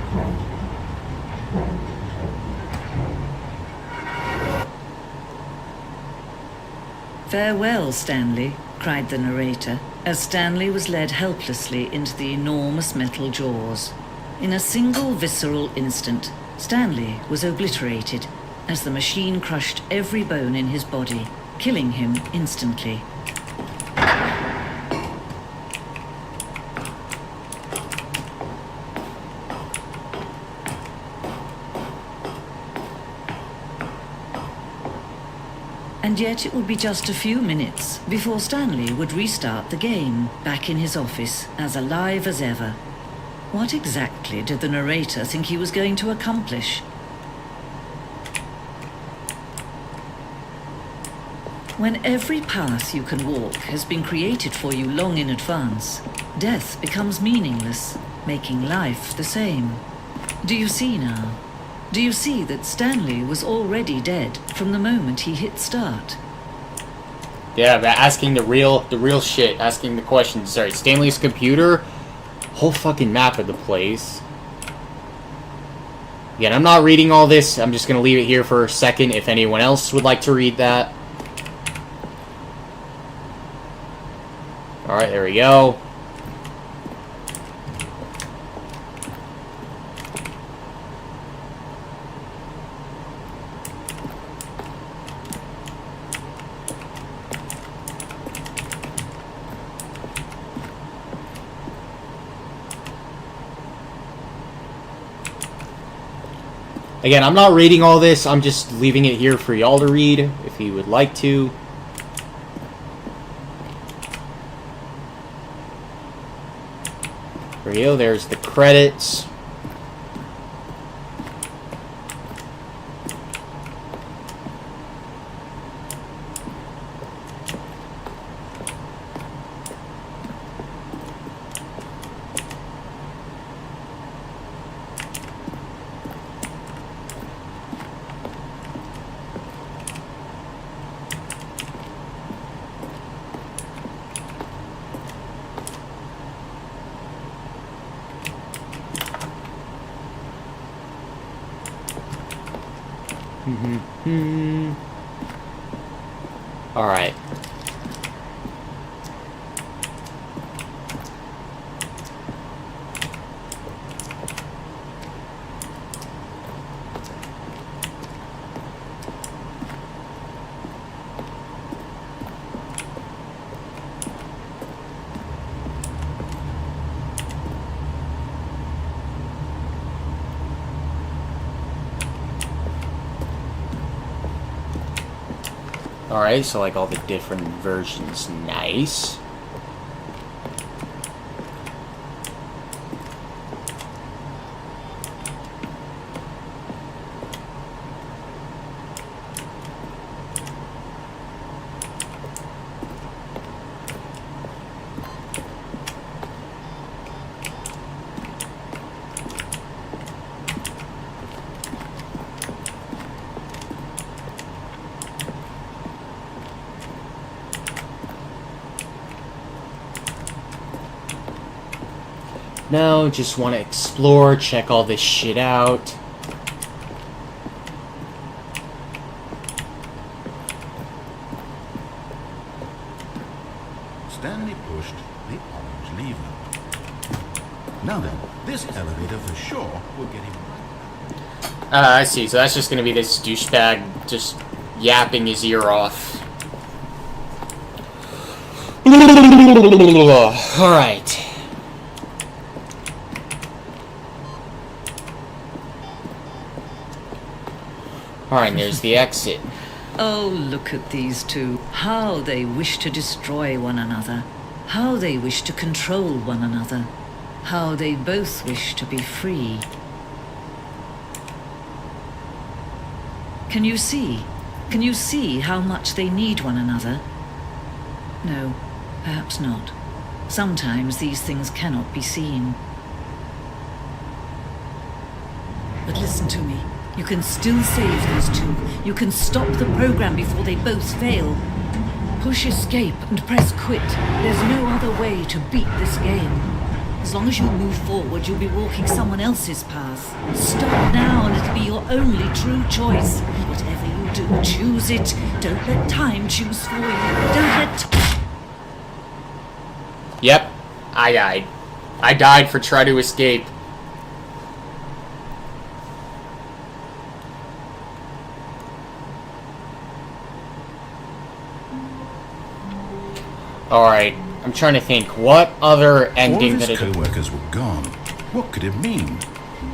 "Farewell, Stanley," cried the narrator, as Stanley was led helplessly into the enormous metal jaws. In a single visceral instant, Stanley was obliterated as the machine crushed every bone in his body, killing him instantly. And yet it would be just a few minutes before Stanley would restart the game, back in his office, as alive as ever. What exactly did the narrator think he was going to accomplish? When every path you can walk has been created for you long in advance, death becomes meaningless, making life the same. Do you see now? Do you see that Stanley was already dead from the moment he hit start? Yeah, but asking the real shit, asking the questions. Sorry, Stanley's computer, whole fucking map of the place. Again, I'm not reading all this. I'm just gonna leave it here for a second if anyone else would like to read that. Alright, there we go. Again, I'm not reading all this, I'm just leaving it here for y'all to read, if you would like to. There you go, there's the credits. Alright. Alright, so like all the different versions. Nice. No, just want to explore, check all this shit out. Stanley pushed the orange lever. Now then, this elevator for sure will get him right. I see. So that's just gonna be this douchebag just yapping his ear off. Alright. Alright, there's the exit. Oh, look at these two. How they wish to destroy one another. How they wish to control one another. How they both wish to be free. Can you see? Can you see how much they need one another? No, perhaps not. Sometimes these things cannot be seen. But listen to me. You can still save these two. You can stop the program before they both fail. Push escape and press quit. There's no other way to beat this game. As long as you move forward, you'll be walking someone else's path. Stop now and it'll be your only true choice. Whatever you do, choose it. Don't let time choose for you. Don't let... Yep, I died. I died for trying to escape. Alright, I'm trying to think. What other ending All of that his co-workers were gone. What could it mean?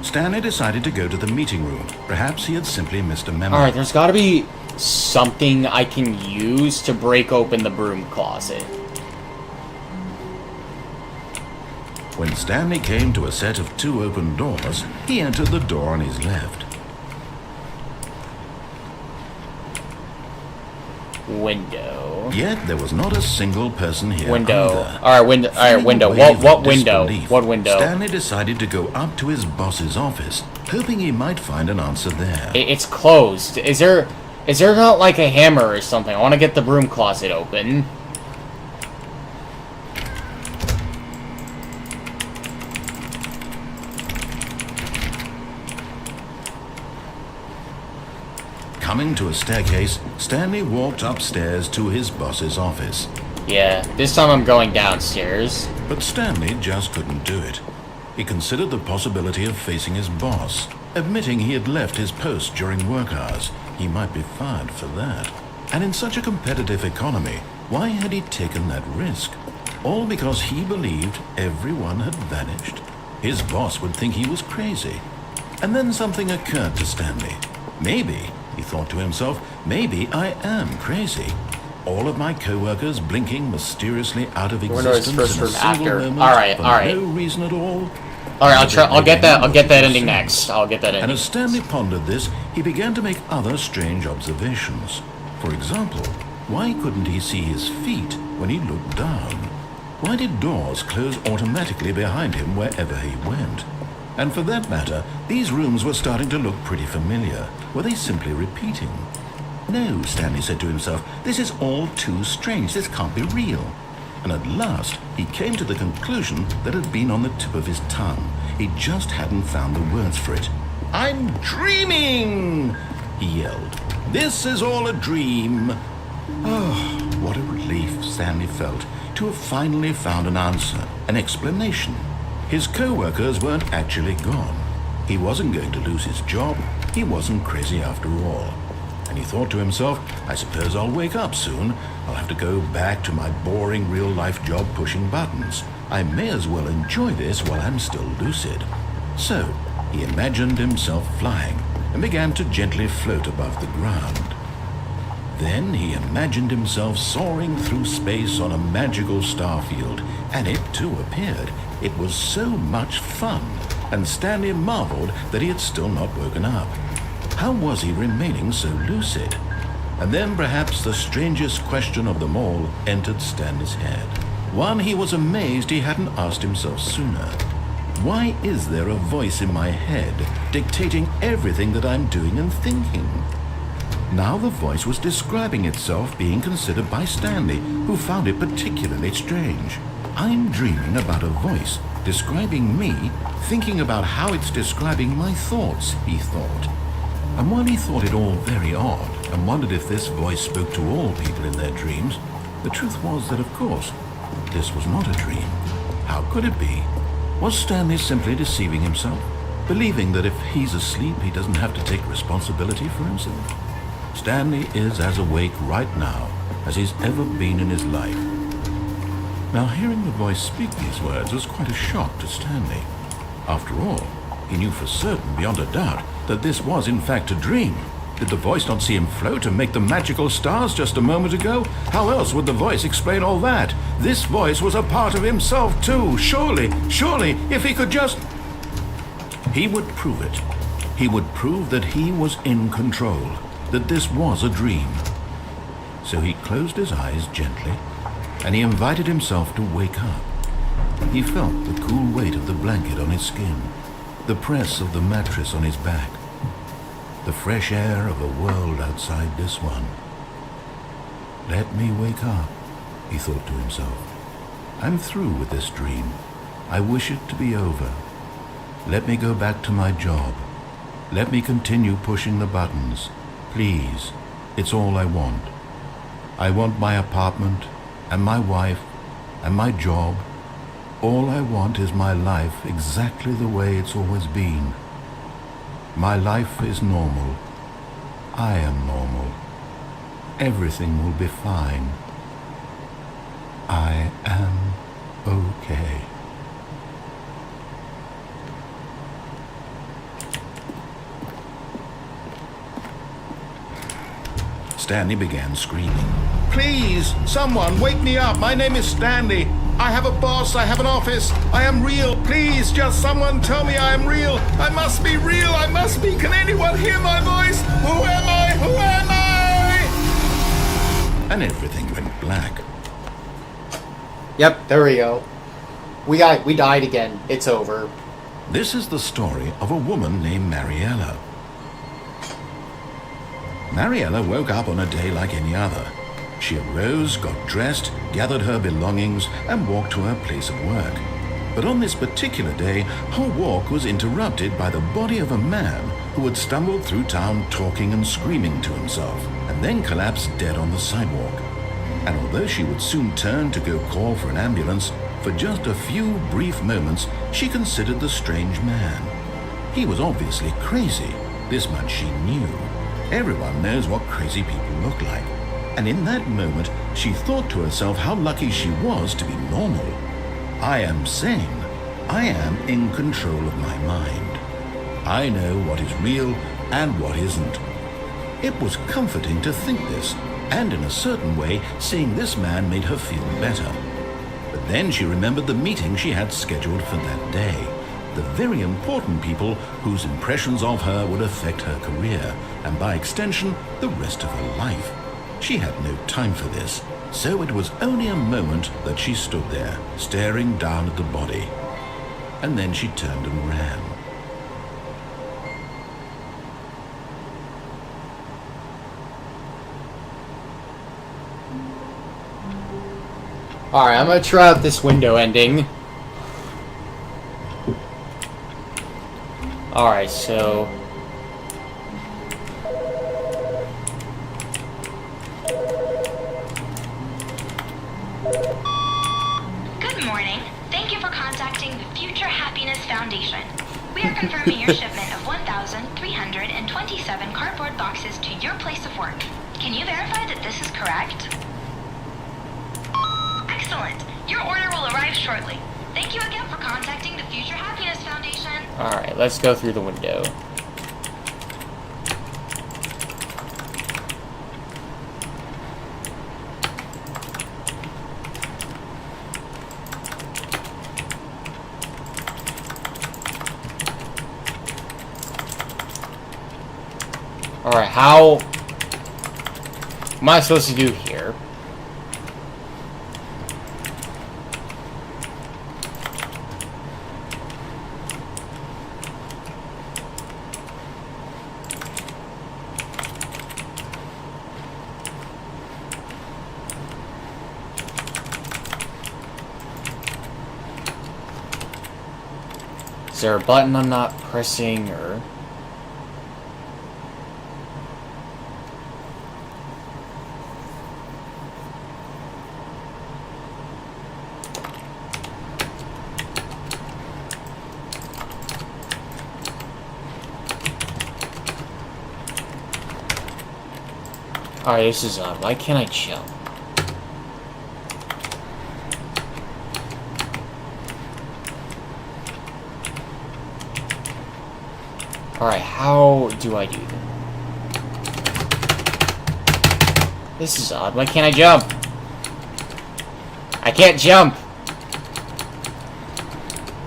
Stanley decided to go to the meeting room. Perhaps he had simply missed a memo. Alright, there's gotta be something I can use to break open the broom closet. When Stanley came to a set of 2 open doors, he entered the door on his left. Window. Yet there was not a single person here Window. either. Alright, window. Alright, Feeling window. a wave What of window? disbelief, What window? Stanley decided to go up to his boss's office, hoping he might find an answer there. It's closed. Is there not like a hammer or something? I want to get the broom closet open. Coming to a staircase, Stanley walked upstairs to his boss's office. Yeah, this time I'm going downstairs. But Stanley just couldn't do it. He considered the possibility of facing his boss, admitting he had left his post during work hours. He might be fired for that. And in such a competitive economy, why had he taken that risk? All because he believed everyone had vanished. His boss would think he was crazy. And then something occurred to Stanley. Maybe, he thought to himself, maybe I am crazy. All of my co-workers blinking mysteriously out of existence in a single moment for no reason at all. Alright, I'll get that ending next. I'll get that ending. And as Stanley pondered this, he began to make other strange observations. For example, why couldn't he see his feet when he looked down? Why did doors close automatically behind him wherever he went? And for that matter, these rooms were starting to look pretty familiar. Were they simply repeating? No, Stanley said to himself, this is all too strange. This can't be real. And at last, he came to the conclusion that had been on the tip of his tongue. He just hadn't found the words for it. I'm dreaming, he yelled. This is all a dream. Oh, what a relief Stanley felt to have finally found an answer, an explanation. His co-workers weren't actually gone. He wasn't going to lose his job. He wasn't crazy after all. And he thought to himself, I suppose I'll wake up soon. I'll have to go back to my boring real-life job pushing buttons. I may as well enjoy this while I'm still lucid. So, he imagined himself flying and began to gently float above the ground. Then he imagined himself soaring through space on a magical starfield, and it too appeared. It was so much fun, and Stanley marveled that he had still not woken up. How was he remaining so lucid? And then perhaps the strangest question of them all entered Stanley's head. One he was amazed he hadn't asked himself sooner. Why is there a voice in my head dictating everything that I'm doing and thinking? Now the voice was describing itself being considered by Stanley, who found it particularly strange. I'm dreaming about a voice describing me, thinking about how it's describing my thoughts, he thought. And while he thought it all very odd, and wondered if this voice spoke to all people in their dreams, the truth was that, of course, this was not a dream. How could it be? Was Stanley simply deceiving himself, believing that if he's asleep he doesn't have to take responsibility for himself? Stanley is as awake right now as he's ever been in his life. Now, hearing the voice speak these words was quite a shock to Stanley. After all, he knew for certain, beyond a doubt, that this was in fact a dream. Did the voice not see him float and make the magical stars just a moment ago? How else would the voice explain all that? This voice was a part of himself too. Surely, if he could just... He would prove it. He would prove that he was in control, that this was a dream. So he closed his eyes gently, and he invited himself to wake up. He felt the cool weight of the blanket on his skin, the press of the mattress on his back, the fresh air of a world outside this one. Let me wake up, he thought to himself. I'm through with this dream. I wish it to be over. Let me go back to my job. Let me continue pushing the buttons. Please, it's all I want. I want my apartment, and my wife, and my job. All I want is my life exactly the way it's always been. My life is normal. I am normal. Everything will be fine. I am okay. Stanley began screaming. Please, someone, wake me up. My name is Stanley. I have a boss. I have an office. I am real. Please, just someone tell me I am real. I must be real. I must be. Can anyone hear my voice? Who am I? Who am I? And everything went black. Yep, there we go. We died again. It's over. This is the story of a woman named Mariella. Mariella woke up on a day like any other. She arose, got dressed, gathered her belongings, and walked to her place of work. But on this particular day, her walk was interrupted by the body of a man who had stumbled through town talking and screaming to himself, and then collapsed dead on the sidewalk. And although she would soon turn to go call for an ambulance, for just a few brief moments, she considered the strange man. He was obviously crazy. This much she knew. Everyone knows what crazy people look like. And in that moment, she thought to herself how lucky she was to be normal. I am sane. I am in control of my mind. I know what is real and what isn't. It was comforting to think this, and in a certain way, seeing this man made her feel better. But then she remembered the meeting she had scheduled for that day. The very important people whose impressions of her would affect her career, and by extension, the rest of her life. She had no time for this, so it was only a moment that she stood there, staring down at the body. And then she turned and ran. Alright, I'm gonna try out this window ending. Alright, so... Good morning. Thank you for contacting the Future Happiness Foundation. We are confirming your shipment of 1,327 cardboard boxes to your place of work. Can you verify that this is correct? Excellent. Your order will arrive shortly. Thank you again for contacting the Future Happiness Foundation. Alright, let's go through the window. Alright, how am I supposed to do here? Is there a button I'm not pressing, or... Alright, this is odd. Why can't I jump? Alright, how do I do that? This is odd. Why can't I jump? I can't jump!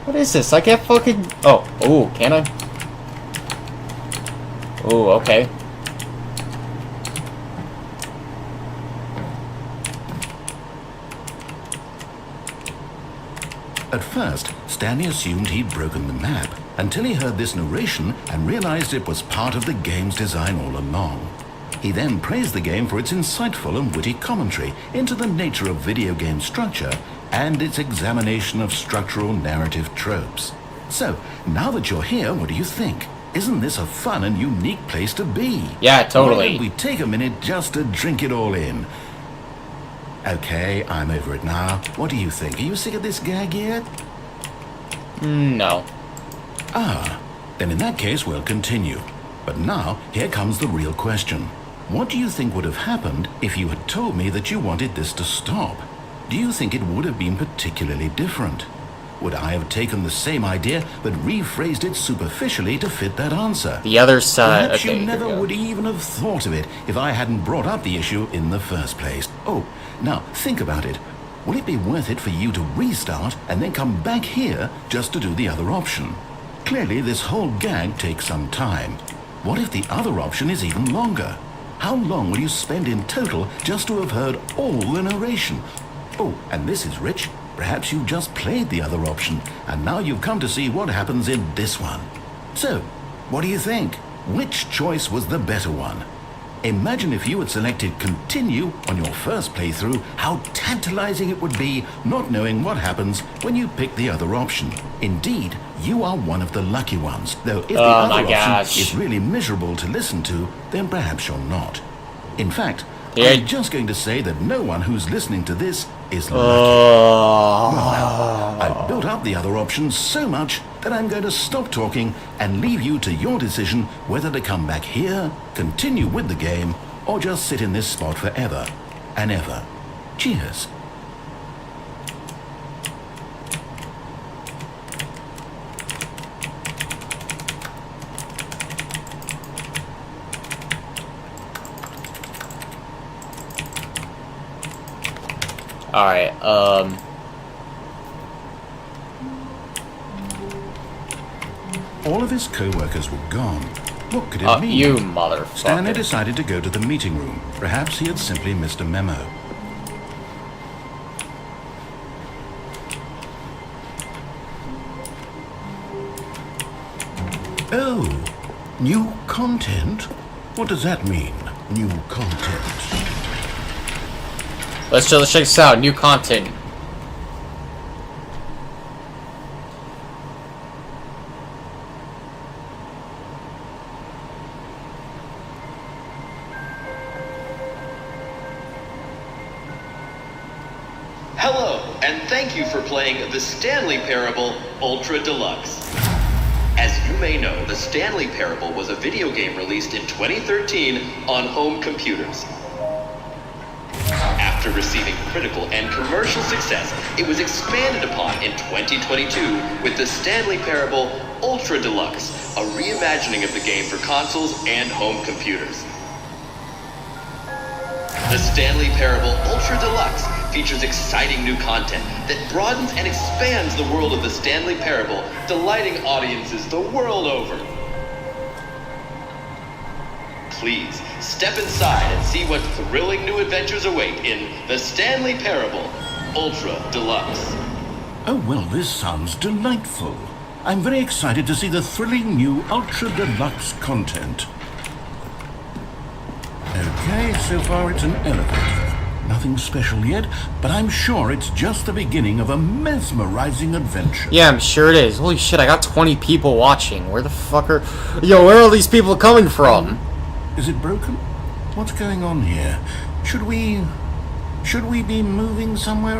What is this? I can't fucking... Oh, can I? Oh, okay. At first, Stanley assumed he'd broken the map until he heard this narration and realized it was part of the game's design all along. He then praised the game for its insightful and witty commentary into the nature of video game structure and its examination of structural narrative tropes. So, now that you're here, what do you think? Isn't this a fun and unique place to be? Yeah, totally. Why don't we take a minute just to drink it all in? Okay, I'm over it now. What do you think? Are you sick of this gag yet? No. Ah, then in that case we'll continue. But now, here comes the real question. What do you think would have happened if you had told me that you wanted this to stop? Do you think it would have been particularly different? Would I have taken the same idea but rephrased it superficially to fit that answer? The other side... Perhaps okay, you never would even have thought of it if I hadn't brought up the issue in the first place. Oh, now think about it. Will it be worth it for you to restart and then come back here just to do the other option? Clearly, this whole gag takes some time. What if the other option is even longer? How long will you spend in total just to have heard all the narration? Oh, and this is rich. Perhaps you've just played the other option, and now you've come to see what happens in this one. So, what do you think? Which choice was the better one? Imagine if you had selected continue on your first playthrough, how tantalizing it would be not knowing what happens when you pick the other option. Indeed, you are one of the lucky ones, though if the other option is really miserable to listen to, then perhaps you're not. In fact, I'm just going to say that no one who's listening to this is lucky. Well, I've built up the other options so much that I'm going to stop talking and leave you to your decision whether to come back here, continue with the game, or just sit in this spot forever and ever. Cheers. Alright, All of his co-workers were gone. What could it mean? You motherfucker. Stanley decided to go to the meeting room. Perhaps he had simply missed a memo. Oh, new content? What does that mean, new content? Let's check this out. New content. Hello, and thank you for playing the Stanley Parable Ultra Deluxe. As you may know, the Stanley Parable was a video game released in 2013 on home computers. After receiving critical and commercial success, it was expanded upon in 2022 with the Stanley Parable Ultra Deluxe, a reimagining of the game for consoles and home computers. The Stanley Parable Ultra Deluxe features exciting new content that broadens and expands the world of the Stanley Parable, delighting audiences the world over. Please, step inside and see what thrilling new adventures await in The Stanley Parable, Ultra Deluxe. Oh, well, this sounds delightful. I'm very excited to see the thrilling new Ultra Deluxe content. Okay, so far it's an elevator. Nothing special yet, but I'm sure it's just the beginning of a mesmerizing adventure. Yeah, I'm sure it is. Holy shit, I got 20 people watching. Where the fuck are... Yo, where are all these people coming from? Is it broken? What's going on here? Should we be moving somewhere?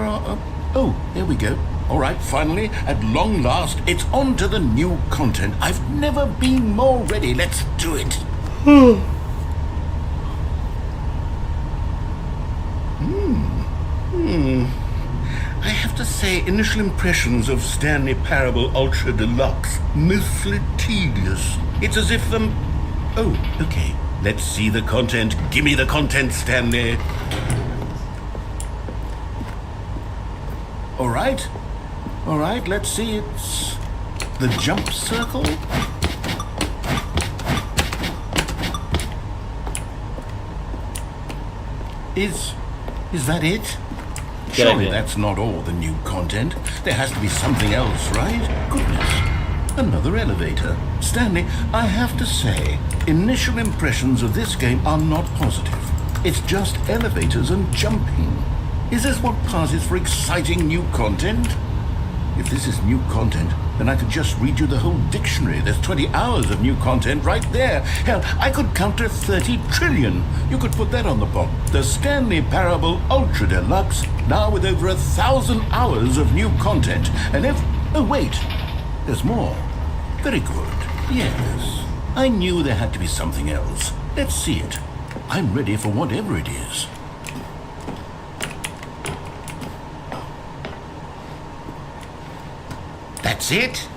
Oh, there we go. All right, finally, at long last, it's on to the new content. I've never been more ready. Let's do it. I have to say, initial impressions of Stanley Parable Ultra Deluxe, mostly tedious. It's as if Oh, okay. Let's see the content. Give me the content, Stanley. All right, let's see. It's the jump circle. Is that it? Surely that's not all the new content. There has to be something else, right? Goodness. Another elevator. Stanley, I have to say, initial impressions of this game are not positive. It's just elevators and jumping. Is this what passes for exciting new content? If this is new content, then I could just read you the whole dictionary. There's 20 hours of new content right there. Hell, I could count to 30 trillion. You could put that on the box. The Stanley Parable Ultra Deluxe, now with over 1,000 hours of new content. And if... Oh, wait. There's more. Very good. Yes. I knew there had to be something else. Let's see it. I'm ready for whatever it is. That's it?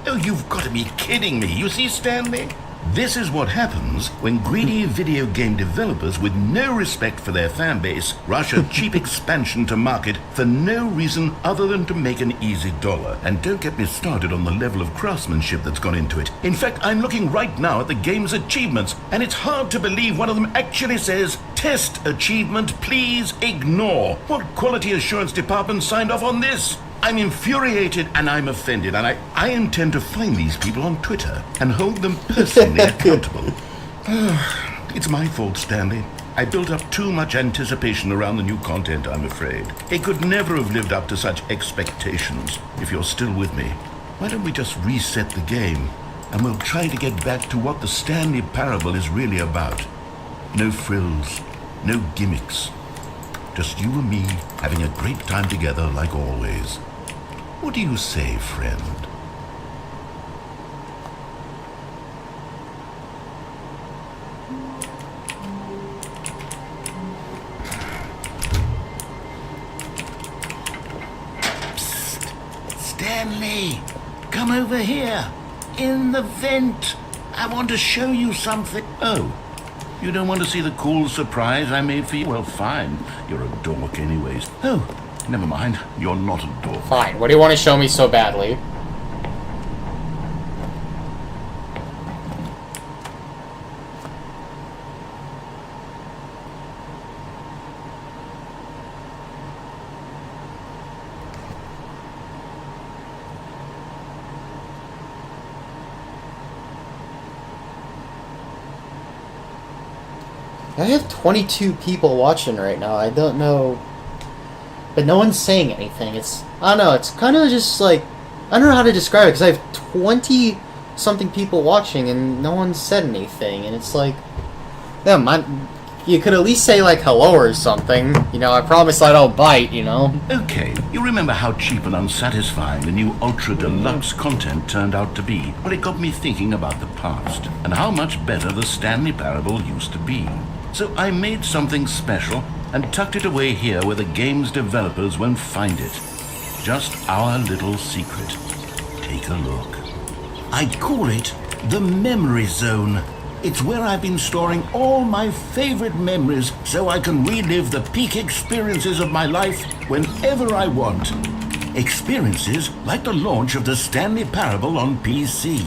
Oh, you've got to be kidding me. You see, Stanley? This is what happens when greedy video game developers with no respect for their fan base rush a cheap expansion to market for no reason other than to make an easy dollar. And don't get me started on the level of craftsmanship that's gone into it. In fact, I'm looking right now at the game's achievements, and it's hard to believe one of them actually says, "Test achievement, please ignore." What quality assurance department signed off on this? I'm infuriated and I'm offended, and I intend to find these people on Twitter and hold them personally accountable. It's my fault, Stanley. I built up too much anticipation around the new content, I'm afraid. It could never have lived up to such expectations. If you're still with me, why don't we just reset the game and we'll try to get back to what the Stanley Parable is really about. No frills, no gimmicks. Just you and me having a great time together like always. What do you say, friend? Psst. Stanley, come over here. In the vent. I want to show you something. Oh. You don't want to see the cool surprise I made for you? Well, fine. You're a dork anyways. Oh, never mind. You're not a dork. Fine. What do you want to show me so badly? I have 22 people watching right now. I don't know. But no one's saying anything. I don't know, it's kind of just like... I don't know how to describe it, because I have 20-something people watching and no one said anything. And it's like... Yeah, you could at least say, like, hello or something. You know, I promise I don't bite, you know? Okay, you remember how cheap and unsatisfying the new Ultra Deluxe content turned out to be? Well, it got me thinking about the past, and how much better the Stanley Parable used to be. So I made something special and tucked it away here where the game's developers won't find it. Just our little secret. Take a look. I call it the Memory Zone. It's where I've been storing all my favorite memories so I can relive the peak experiences of my life whenever I want. Experiences like the launch of the Stanley Parable on PC.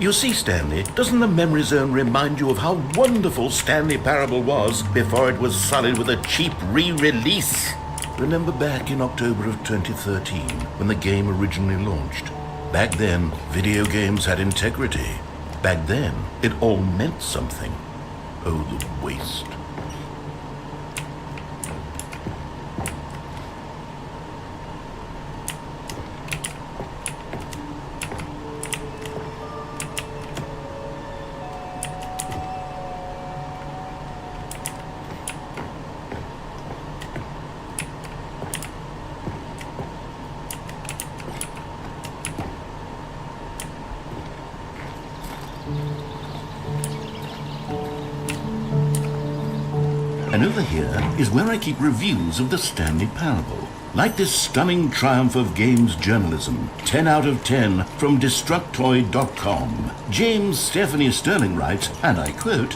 You see, Stanley, doesn't the memory zone remind you of how wonderful Stanley Parable was before it was sullied with a cheap re-release? Remember back in October of 2013, when the game originally launched? Back then, video games had integrity. Back then, it all meant something. Oh, the waste. And over here is where I keep reviews of the Stanley Parable. Like this stunning triumph of games journalism, 10 out of 10 from Destructoid.com. James Stephanie Sterling writes, and I quote,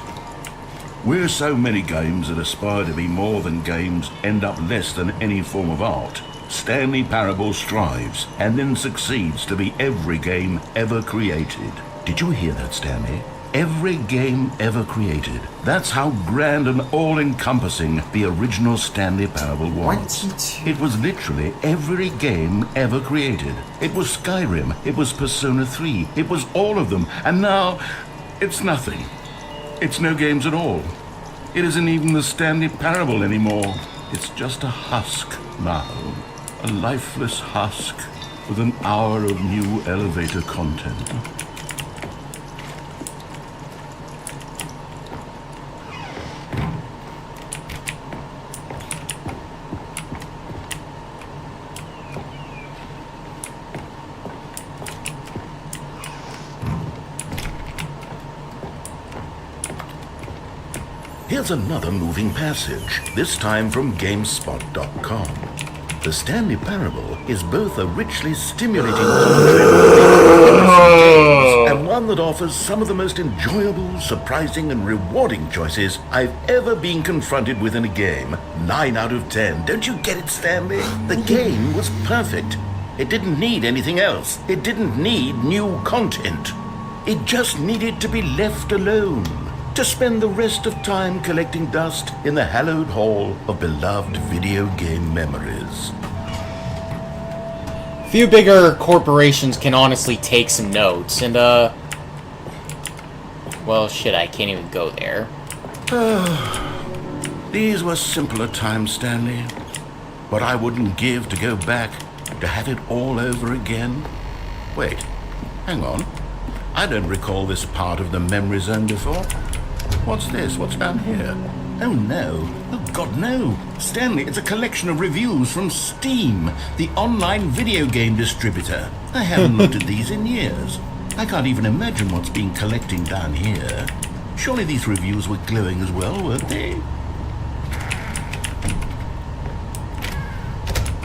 "Where so many games that aspire to be more than games end up less than any form of art, Stanley Parable strives and then succeeds to be every game ever created." Did you hear that, Stanley? Every game ever created. That's how grand and all-encompassing the original Stanley Parable was. It was literally every game ever created. It was Skyrim, it was Persona 3, it was all of them, and now it's nothing. It's no games at all. It isn't even the Stanley Parable anymore. It's just a husk now. A lifeless husk with an hour of new elevator content. Here's another moving passage, this time from GameSpot.com. The Stanley Parable is both a richly stimulating commentary and one that offers some of the most enjoyable, surprising, and rewarding choices I've ever been confronted with in a game. 9 out of 10. Don't you get it, Stanley? The game was perfect. It didn't need anything else. It didn't need new content. It just needed to be left alone, to spend the rest of time collecting dust in the hallowed hall of beloved video game memories. Few bigger corporations can honestly take some notes, and well, shit, I can't even go there. These were simpler times, Stanley. What I wouldn't give to go back, to have it all over again. Wait, hang on. I don't recall this part of the memory zone before. What's this? What's down here? Oh no. Oh God, no. Stanley, it's a collection of reviews from Steam, the online video game distributor. I haven't looked at these in years. I can't even imagine what's been collecting down here. Surely these reviews were glowing as well, weren't they?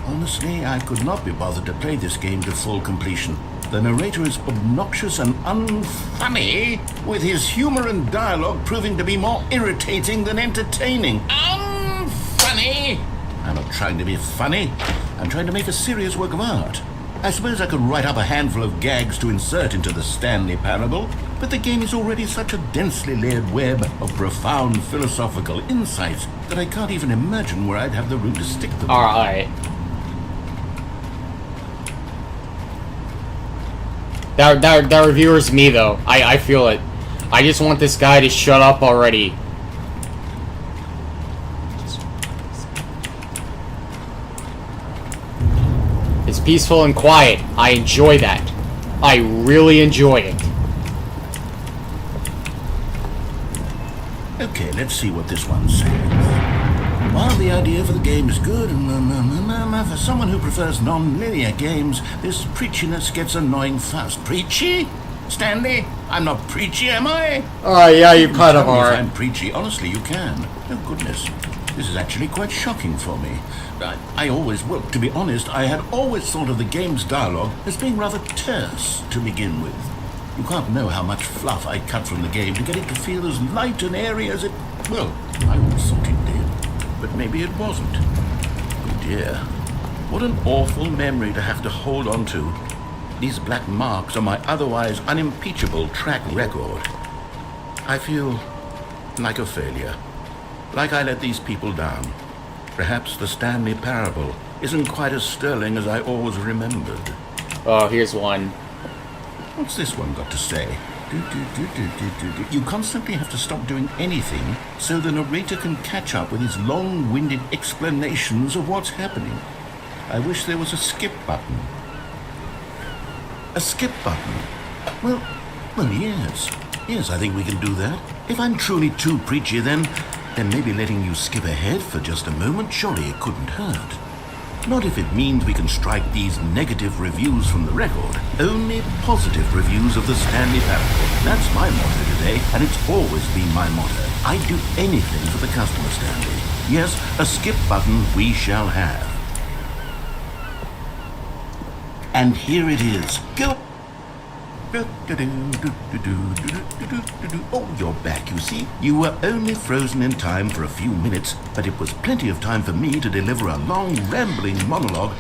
Honestly, I could not be bothered to play this game to full completion. The narrator is obnoxious and unfunny, with his humor and dialogue proving to be more irritating than entertaining. Unfunny! I'm not trying to be funny. I'm trying to make a serious work of art. I suppose I could write up a handful of gags to insert into the Stanley Parable, but the game is already such a densely layered web of profound philosophical insights that I can't even imagine where I'd have the room to stick them. Alright. That reviewer's me, though. I feel it. I just want this guy to shut up already. It's peaceful and quiet. I enjoy that. I really enjoy it. Okay, let's see what this one says. While the idea for the game is good, for someone who prefers non-linear games, this preachiness gets annoying fast. Preachy? Stanley? I'm not preachy, am I? Oh, yeah, you kind of are. If I'm preachy, honestly, you can. Oh, goodness. This is actually quite shocking for me. Well, to be honest, I had always thought of the game's dialogue as being rather terse to begin with. You can't know how much fluff I cut from the game to get it to feel as light and airy as it... Well, I always thought it did. But maybe it wasn't. Oh dear. What an awful memory to have to hold on to. these black marks on my otherwise unimpeachable track record. I feel like a failure. Like I let these people down. Perhaps the Stanley Parable isn't quite as sterling as I always remembered. Oh, here's one. What's this one got to say? You constantly have to stop doing anything so the narrator can catch up with his long-winded explanations of what's happening. I wish there was a skip button. A skip button? Well, yes. Yes, I think we can do that. If I'm truly too preachy, then maybe letting you skip ahead for just a moment, surely it couldn't hurt. Not if it means we can strike these negative reviews from the record. Only positive reviews of the Stanley Parable. That's my motto today, and it's always been my motto. I'd do anything for the customer, Stanley. Yes, a skip button we shall have. And here it is. Go. Oh, you're back, you see. You were only frozen in time for a few minutes, but it was plenty of time for me to deliver a long, rambling monologue.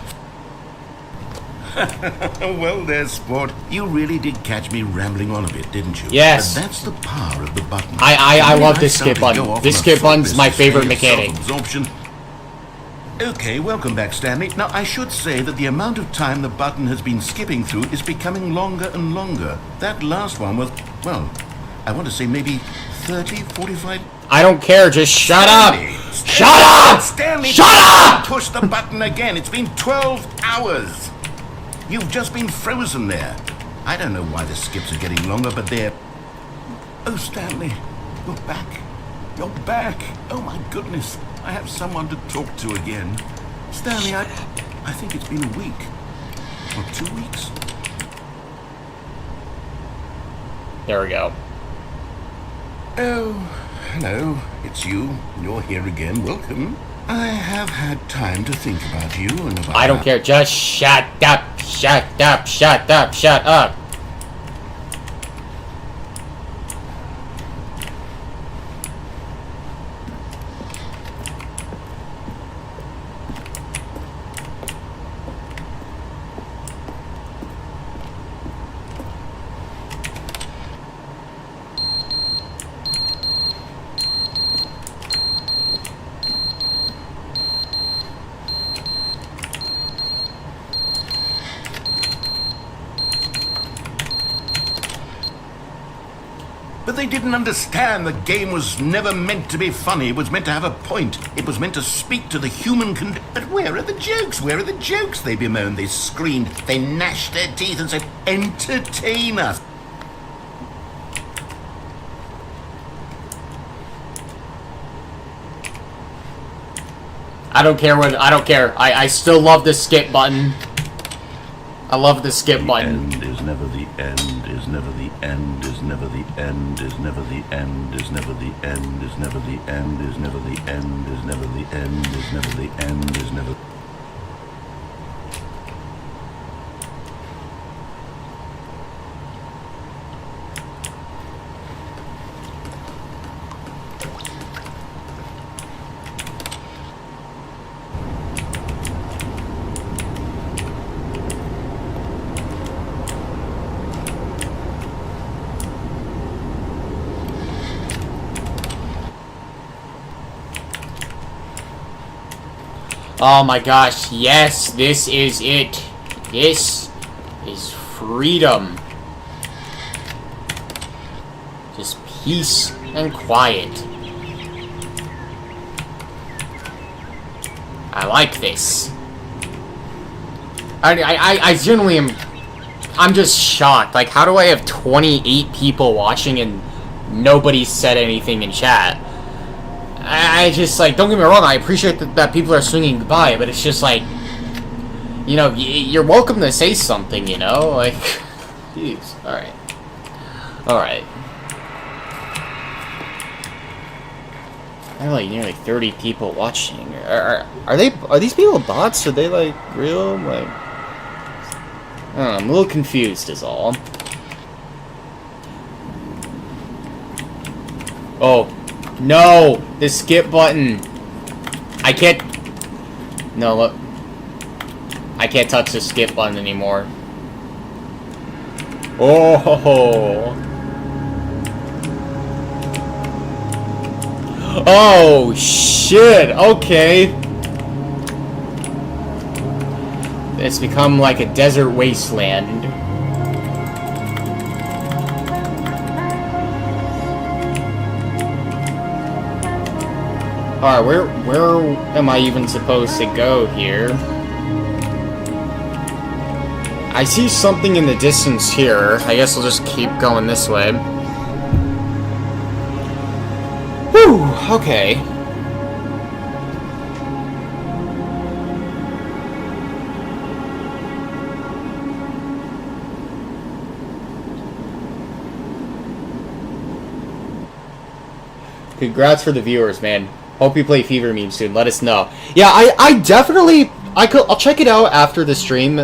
Well there, sport. You really did catch me rambling on a bit, didn't you? Yes. But that's the power of the button. I love this skip button. This skip button's my favorite mechanic. Self-absorption. Okay, welcome back, Stanley. Now, I should say that the amount of time the button has been skipping through is becoming longer and longer. That last one was, well, I want to say maybe 30, 45... I don't care, just shut Stanley, up! Shut up! Stanley, Shut up! Push the button again. It's been 12 hours. You've just been frozen there. I don't know why the skips are getting longer, but they're... Oh, Stanley, you're back. You're back. Oh, my goodness. I have someone to talk to again. Stanley, I think it's been a week. Or 2 weeks. There we go. Oh, hello. It's you. You're here again. Welcome. I have had time to think about you and about... I don't care. Just shut up. Shut up. Shut up. Shut up. But they didn't understand the game was never meant to be funny. It was meant to have a point. It was meant to speak to the human But where are the jokes? Where are the jokes? They bemoaned, they screamed, they gnashed their teeth and said, entertain us. I don't care. I still love the skip button. I love the skip button. End is never the end, is never the end, is never the end, is never the end, is never the end, is never the end, is never the end, is never the end, is never the end, is never... Oh my gosh, yes, this is it. This is freedom. Just peace and quiet. I like this. I generally am... I'm just shocked. Like, how do I have 28 people watching and nobody said anything in chat? I just, like, don't get me wrong, I appreciate that people are swinging by, but it's just like, you know, you're welcome to say something, you know? Like, jeez. Alright. Alright. I have, like, nearly 30 people watching. Are these people bots? Are they, like, real? Like, I don't know, I'm a little confused is all. Oh. No! The skip button! I can't... No, look. I can't touch the skip button anymore. Oh. Oh shit. Okay. It's become like a desert wasteland. Alright, where am I even supposed to go here? I see something in the distance here. I guess I'll just keep going this way. Whew, okay. Congrats for the viewers, man. Hope you play Fever Meme soon. Let us know. Yeah, I definitely... I'll check it out after the stream.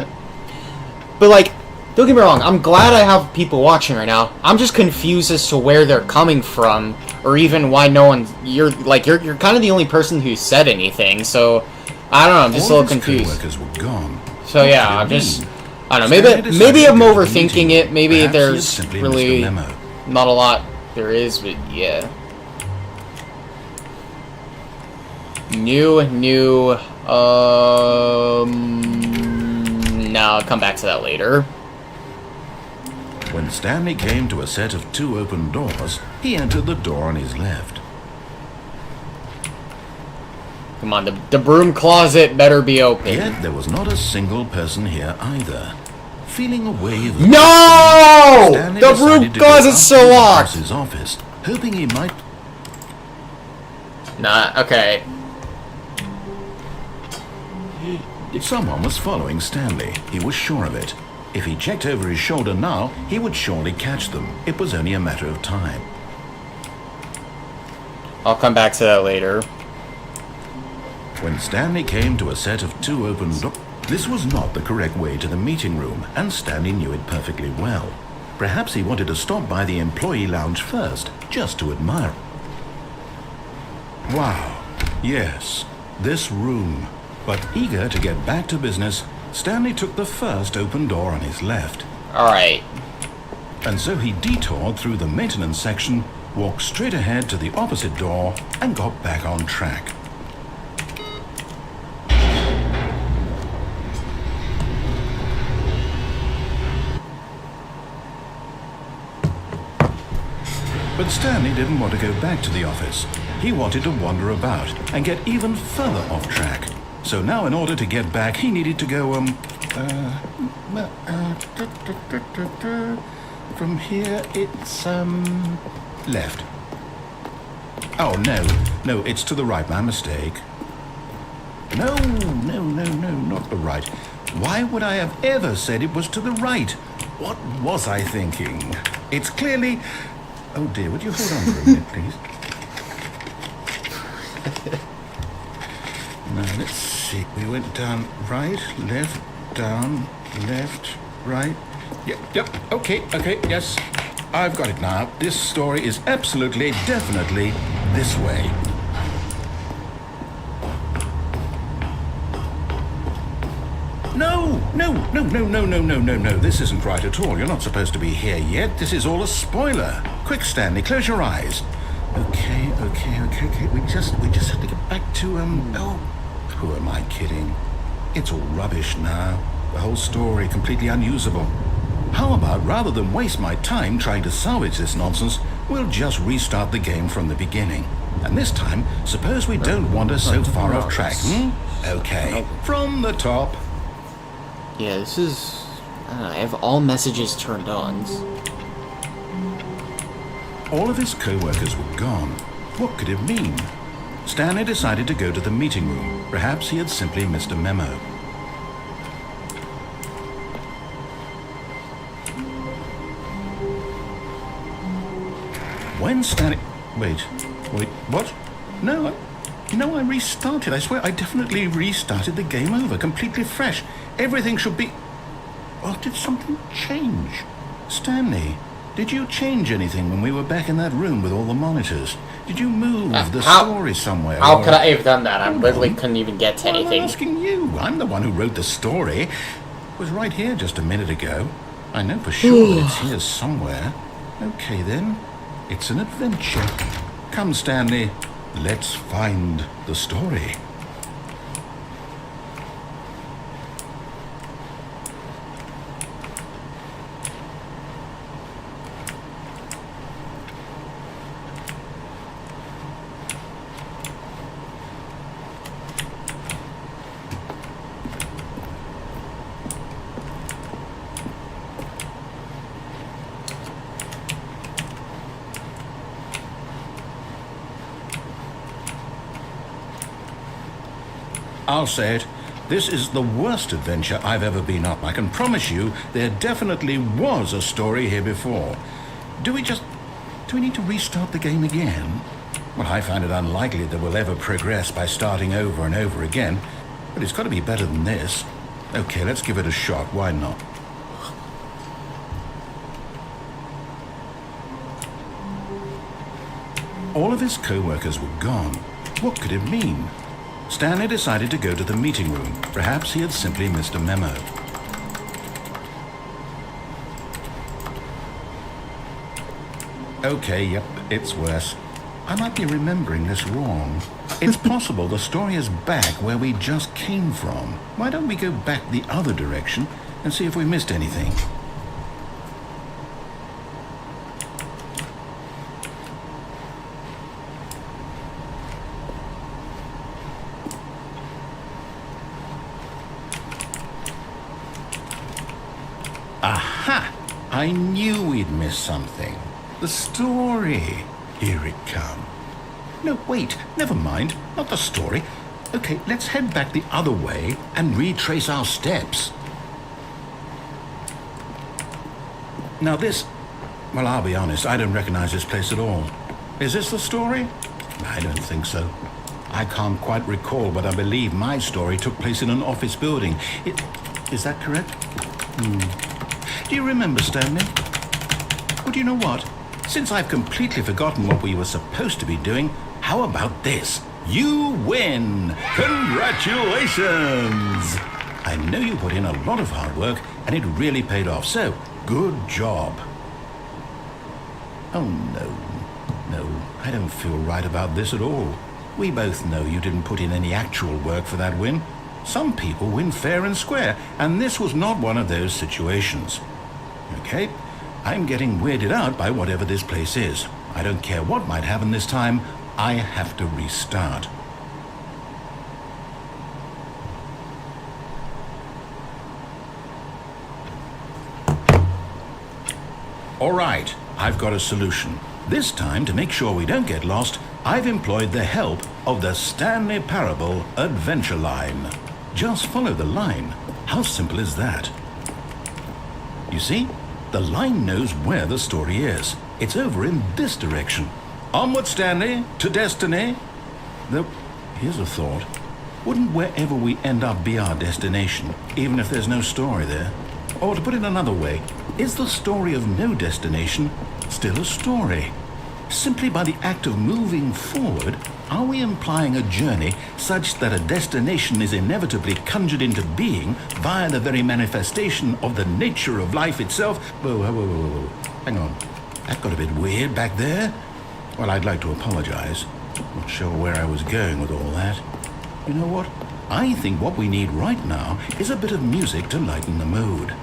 But, like, don't get me wrong. I'm glad I have people watching right now. I'm just confused as to where they're coming from. Or even why no one... You're kind of the only person who said anything. So, I don't know. I'm just a little confused. Were gone. So, yeah, I'm just... I don't know. Maybe I'm overthinking it. Maybe there's really not a lot there is. But, yeah. No, I'll come back to that later. When Stanley came to a set of 2 open doors, he entered the door on his left. Come on, the broom closet better be open. Yet there was not a single person here either. Feeling a wave of... No! Stanley The broom closet's still locked! His office, hoping he might... Nah, okay. Someone was following Stanley. He was sure of it. If he checked over his shoulder now, he would surely catch them. It was only a matter of time. I'll come back to that later. When Stanley came to a set of 2 open doors, this was not the correct way to the meeting room, and Stanley knew it perfectly well. Perhaps he wanted to stop by the employee lounge first, just to admire. Wow, yes, this room. But eager to get back to business, Stanley took the first open door on his left. Alright. And so he detoured through the maintenance section, walked straight ahead to the opposite door, and got back on track. But Stanley didn't want to go back to the office. He wanted to wander about and get even further off track. So now in order to get back, he needed to go, from here it's, left. Oh, no, it's to the right, my mistake. No, not the right. Why would I have ever said it was to the right? What was I thinking? It's clearly... Oh dear, would you hold on for a minute, please? Now, let's see. We went down right, left, down, left, right. Yep, okay, yes. I've got it now. This story is absolutely, definitely this way. No. This isn't right at all. You're not supposed to be here yet. This is all a spoiler. Quick, Stanley, close your eyes. Okay. We just have to get back to, oh, who am I kidding? It's all rubbish now. The whole story completely unusable. How about, rather than waste my time trying to salvage this nonsense, we'll just restart the game from the beginning. And this time, suppose we don't wander so far off track, Okay, from the top. Yeah, this is... I don't know, I have all messages turned on. All of his co-workers were gone. What could it mean? Stanley decided to go to the meeting room. Perhaps he had simply missed a memo. When Stanley... Wait, what? No, I restarted. I swear I definitely restarted the game over, completely fresh. Everything should be... Or did something change? Stanley, did you change anything when we were back in that room with all the monitors? Did you move the story somewhere? How could I have done that? I literally couldn't even get to anything. I'm asking you. I'm the one who wrote the story. It was right here just a minute ago. I know for sure it's here somewhere. Okay then, it's an adventure. Come, Stanley, let's find the story. I'll say it. This is the worst adventure I've ever been on. I can promise you there definitely was a story here before. Do we need to restart the game again? Well, I find it unlikely that we'll ever progress by starting over and over again, but it's got to be better than this. Okay, let's give it a shot. Why not? All of his co-workers were gone. What could it mean? Stanley decided to go to the meeting room. Perhaps he had simply missed a memo. Okay, yep, it's worse. I might be remembering this wrong. It's possible the story is back where we just came from. Why don't we go back the other direction and see if we missed anything? Aha! I knew we'd missed something. The story. Here it comes. No, wait, never mind. Not the story. Okay, let's head back the other way and retrace our steps. Now this... Well, I'll be honest, I don't recognize this place at all. Is this the story? I don't think so. I can't quite recall, but I believe my story took place in an office building. Is that correct? Do you remember, Stanley? Well, do you know what? Since I've completely forgotten what we were supposed to be doing, how about this? You win! Congratulations! I know you put in a lot of hard work, and it really paid off, so good job. Oh, no, I don't feel right about this at all. We both know you didn't put in any actual work for that win. Some people win fair and square, and this was not one of those situations. Okay, I'm getting weirded out by whatever this place is. I don't care what might happen this time, I have to restart. All right, I've got a solution. This time, to make sure we don't get lost, I've employed the help of the Stanley Parable Adventure Line. Just follow the line. How simple is that? You see, the line knows where the story is. It's over in this direction. Onward, Stanley, to destiny. Though, here's a thought. Wouldn't wherever we end up be our destination, even if there's no story there? Or to put it another way, is the story of no destination still a story? Simply by the act of moving forward, are we implying a journey such that a destination is inevitably conjured into being via the very manifestation of the nature of life itself? Whoa. Hang on. That got a bit weird back there. Well, I'd like to apologize. Not sure where I was going with all that. You know what? I think what we need right now is a bit of music to lighten the mood.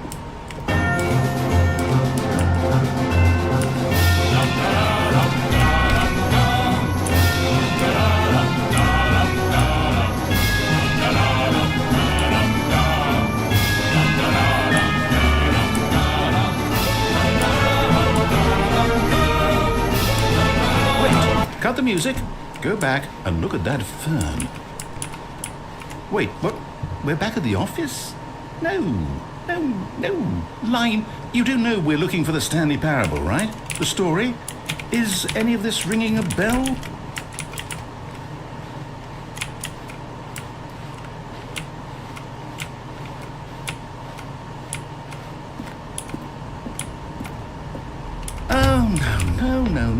Cut the music, go back and look at that fern. Wait, what? We're back at the office? No. Line, you do know we're looking for the Stanley Parable, right? The story? Is any of this ringing a bell?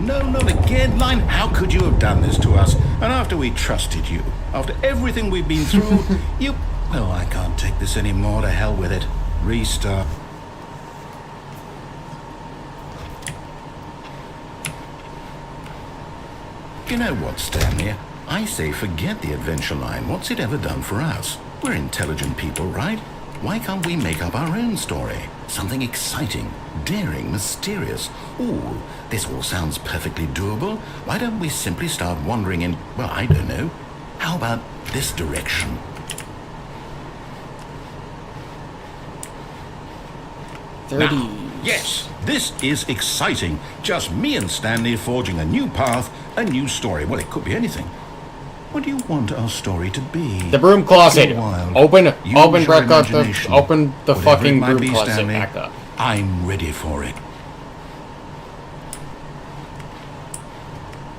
No, not again, Line. How could you have done this to us? And after we trusted you, after everything we've been through, you... Oh, I can't take this anymore. To hell with it. Restart. You know what, Stanley? I say forget the adventure line. What's it ever done for us? We're intelligent people, right? Why can't we make up our own story? Something exciting, daring, mysterious. Ooh, this all sounds perfectly doable. Why don't we simply start wandering in, well, I don't know. How about this direction? Yes, this is exciting. Just me and Stanley forging a new path, a new story. Well, it could be anything. What do you want our story to be? The broom closet. Wild. Open Use back your up the imagination. Whatever fucking it might broom be, closet Stanley, back up. I'm ready for it.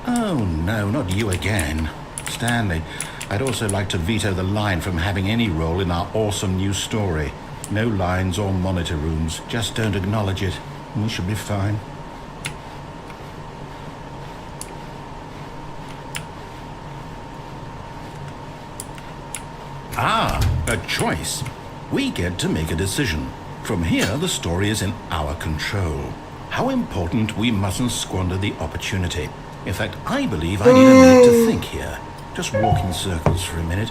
Oh, no, not you again. Stanley, I'd also like to veto the line from having any role in our awesome new story. No lines or monitor rooms. Just don't acknowledge it. We should be fine. Ah, a choice. We get to make a decision. From here, the story is in our control. How important, we mustn't squander the opportunity. In fact, I believe I need a minute to think here. Just walk in circles for a minute.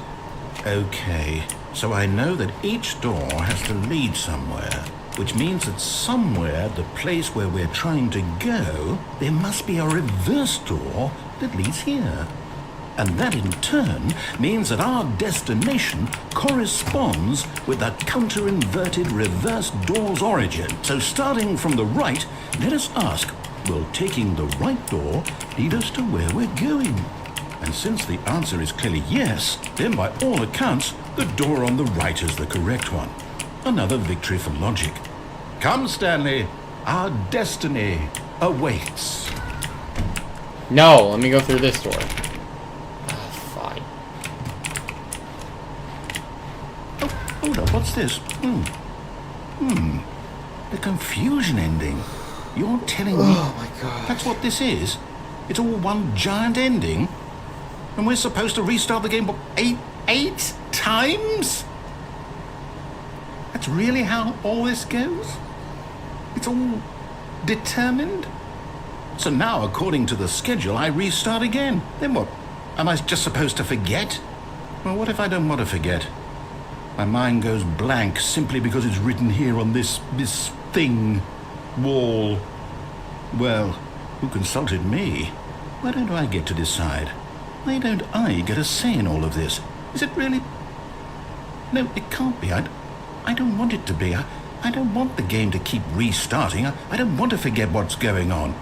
Okay, so I know that each door has to lead somewhere, which means that somewhere, the place where we're trying to go, there must be a reverse door that leads here. And that in turn means that our destination corresponds with the counter-inverted reverse door's origin. So starting from the right, let us ask, will taking the right door lead us to where we're going? And since the answer is clearly yes, then by all accounts, the door on the right is the correct one. Another victory for logic. Come, Stanley, our destiny awaits. No, let me go through this door. Fine. Oh, hold up, what's this? The confusion ending. You're telling me... Oh my god. That's what this is? It's all one giant ending? And we're supposed to restart the game eight times? That's really how all this goes? It's all determined? So now, according to the schedule, I restart again. Then what? Am I just supposed to forget? Well, what if I don't want to forget? My mind goes blank simply because it's written here on this thing, wall. Well, who consulted me? Why don't I get to decide? Why don't I get a say in all of this? Is it really... No, it can't be. I don't want it to be. I don't want the game to keep restarting. I don't want to forget what's going on.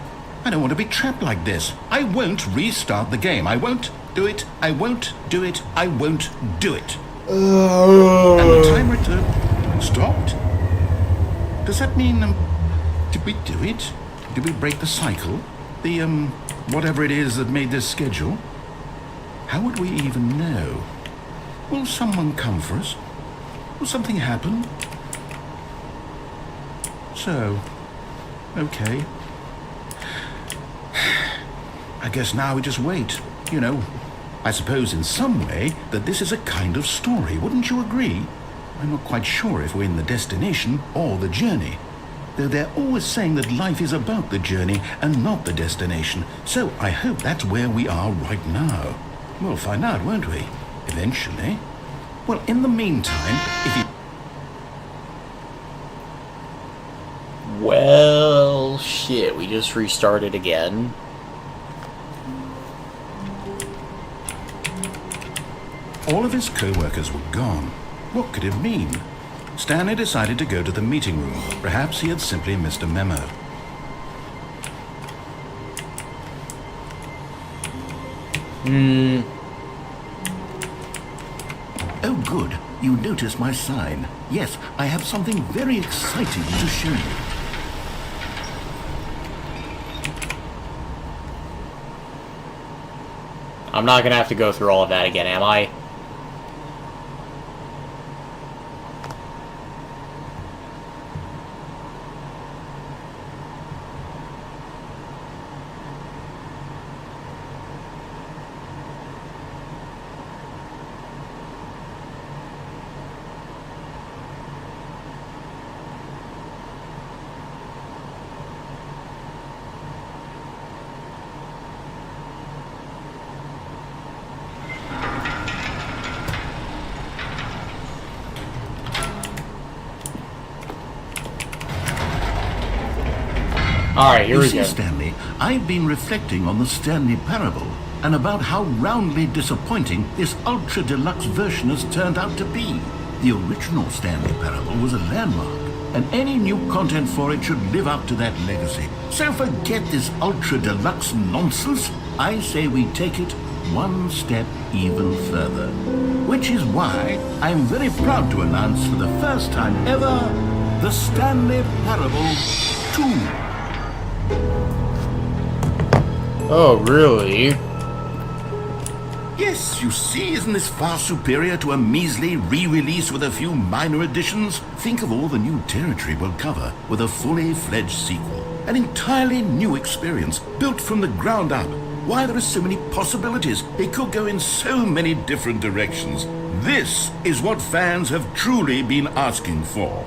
I don't want to be trapped like this. I won't restart the game. I won't do it. I won't do it. I won't do it. And the timer stopped? Does that mean... did we do it? Did we break the cycle? The, whatever it is that made this schedule? How would we even know? Will someone come for us? Will something happen? So, okay. I guess now we just wait. You know, I suppose in some way that this is a kind of story, wouldn't you agree? I'm not quite sure if we're in the destination or the journey. Though they're always saying that life is about the journey and not the destination. So I hope that's where we are right now. We'll find out, won't we? Eventually. Well, in the meantime, if you... Well, shit, we just restarted again. All of his co-workers were gone. What could it mean? Stanley decided to go to the meeting room. Perhaps he had simply missed a memo. Oh, good. You noticed my sign. Yes, I have something very exciting to show you. I'm not gonna have to go through all of that again, am I? Alright, here You we see, go. Stanley, I've been reflecting on the Stanley Parable and about how roundly disappointing this ultra deluxe version has turned out to be. The original Stanley Parable was a landmark, and any new content for it should live up to that legacy. So forget this ultra deluxe nonsense. I say we take it one step even further. Which is why I'm very proud to announce for the first time ever, the Stanley Parable 2. Oh, really? Yes, you see, isn't this far superior to a measly re-release with a few minor additions? Think of all the new territory we'll cover with a fully fledged sequel. An entirely new experience, built from the ground up. Why, there are so many possibilities. It could go in so many different directions. This is what fans have truly been asking for.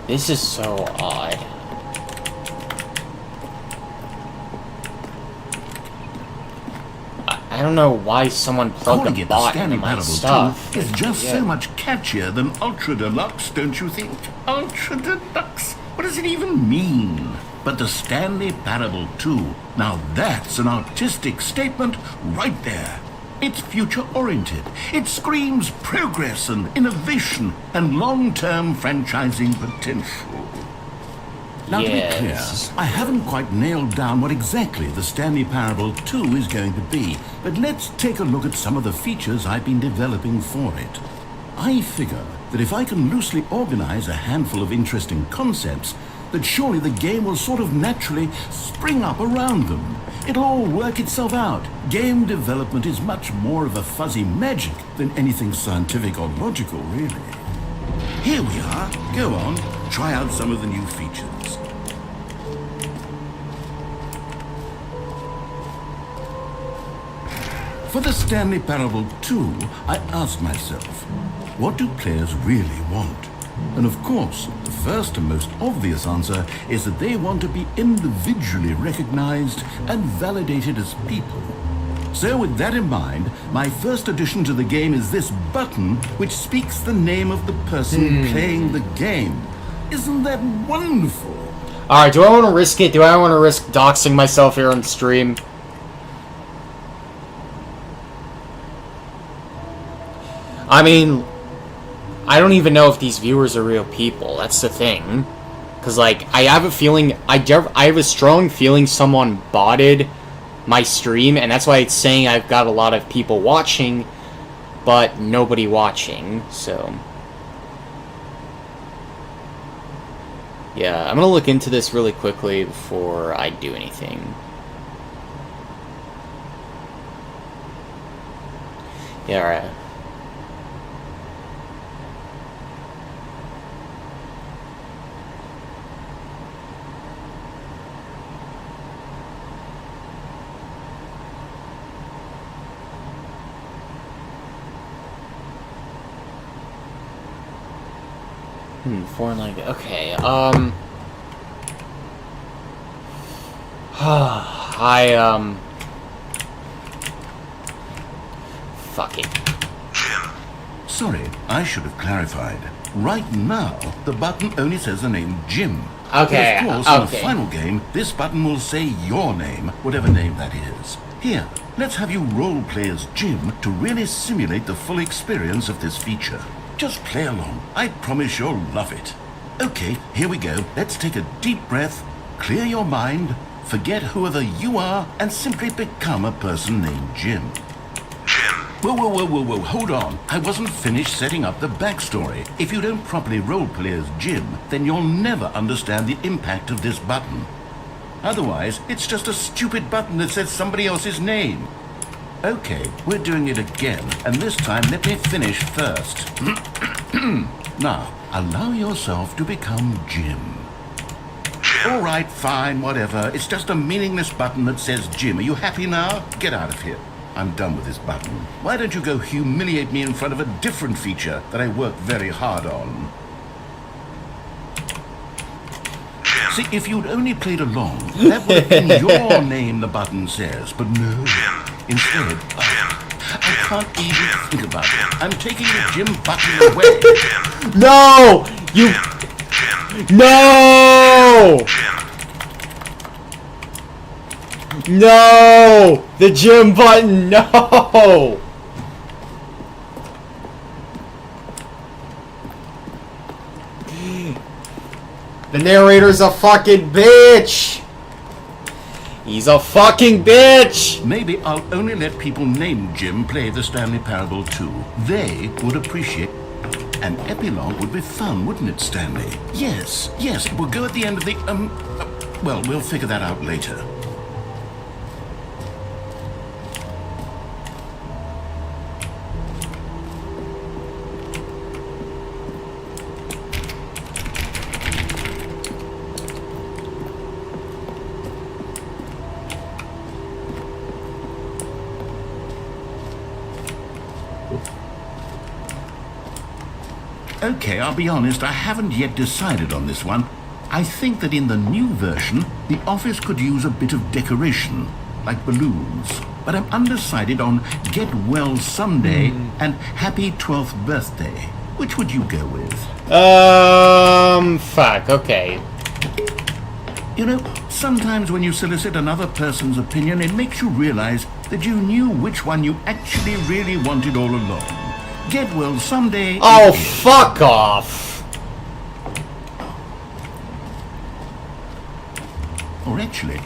This is so odd. I don't know why someone plugged Calling a it the bot into Stanley my Parable stuff. 2 is just so much catchier than Ultra Deluxe, don't you think? Ultra Deluxe? What does it even mean? But the Stanley Parable 2, now that's an artistic statement right there. It's future-oriented. It screams progress and innovation and long-term franchising potential. Now, to be clear, I haven't quite nailed down what exactly the Stanley Parable 2 is going to be, but let's take a look at some of the features I've been developing for it. I figure that if I can loosely organize a handful of interesting concepts, that surely the game will sort of naturally spring up around them. It'll all work itself out. Game development is much more of a fuzzy magic than anything scientific or logical, really. Here we are. Go on, try out some of the new features. For the Stanley Parable 2, I asked myself, what do players really want? And of course, the first and most obvious answer is that they want to be individually recognized and validated as people. So with that in mind, my first addition to the game is this button which speaks the name of the person playing the game. Isn't that wonderful? Alright, do I want to risk it? Do I want to risk doxing myself here on stream? I mean, I don't even know if these viewers are real people. That's the thing. Because, like, I have a feeling, I have a strong feeling someone botted my stream, and that's why it's saying I've got a lot of people watching, but nobody watching, so. Yeah, I'm gonna look into this really quickly before I do anything. Yeah, alright. Foreign language. Okay, fuck it. Sorry, I should have clarified. Right now, the button only says the name Jim. Okay, But of course, in the final game, this button will say your name, whatever name that is. Here, let's have you role-play as Jim to really simulate the full experience of this feature. Just play along. I promise you'll love it. Okay, here we go. Let's take a deep breath, clear your mind, forget whoever you are, and simply become a person named Jim. Jim. Whoa, hold on. I wasn't finished setting up the backstory. If you don't properly roleplay as Jim, then you'll never understand the impact of this button. Otherwise, it's just a stupid button that says somebody else's name. Okay, we're doing it again, and this time let me finish first. Now, allow yourself to become Jim. All right, fine, whatever. It's just a meaningless button that says Jim. Are you happy now? Get out of here. I'm done with this button. Why don't you go humiliate me in front of a different feature that I worked very hard on? See, if you'd only played along, that would have been your name the button says, but no. Instead, I can't even think about it. I'm taking the Jim button away. No! You... No! No! The Jim button, no! The narrator's a fucking bitch! He's a fucking bitch! Maybe I'll only let people named Jim play the Stanley Parable too. They would appreciate. An epilogue would be fun, wouldn't it, Stanley? Yes, it will go at the end of the, well, we'll figure that out later. Okay, I'll be honest, I haven't yet decided on this one. I think that in the new version, the office could use a bit of decoration, like balloons. But I'm undecided on Get Well Someday and Happy 12th Birthday. Which would you go with? Fuck, okay. You know, sometimes when you solicit another person's opinion, it makes you realize that you knew which one you actually really wanted all along. Get Well Someday. Oh, fuck off! Or actually,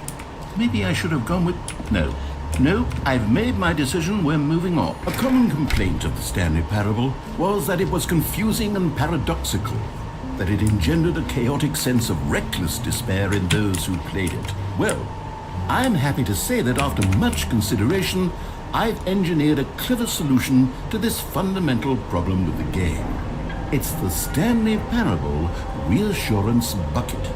maybe I should have gone with... No, I've made my decision, we're moving on. A common complaint of the Stanley Parable was that it was confusing and paradoxical, that it engendered a chaotic sense of reckless despair in those who played it. Well, I'm happy to say that after much consideration, I've engineered a clever solution to this fundamental problem with the game. It's the Stanley Parable Reassurance Bucket.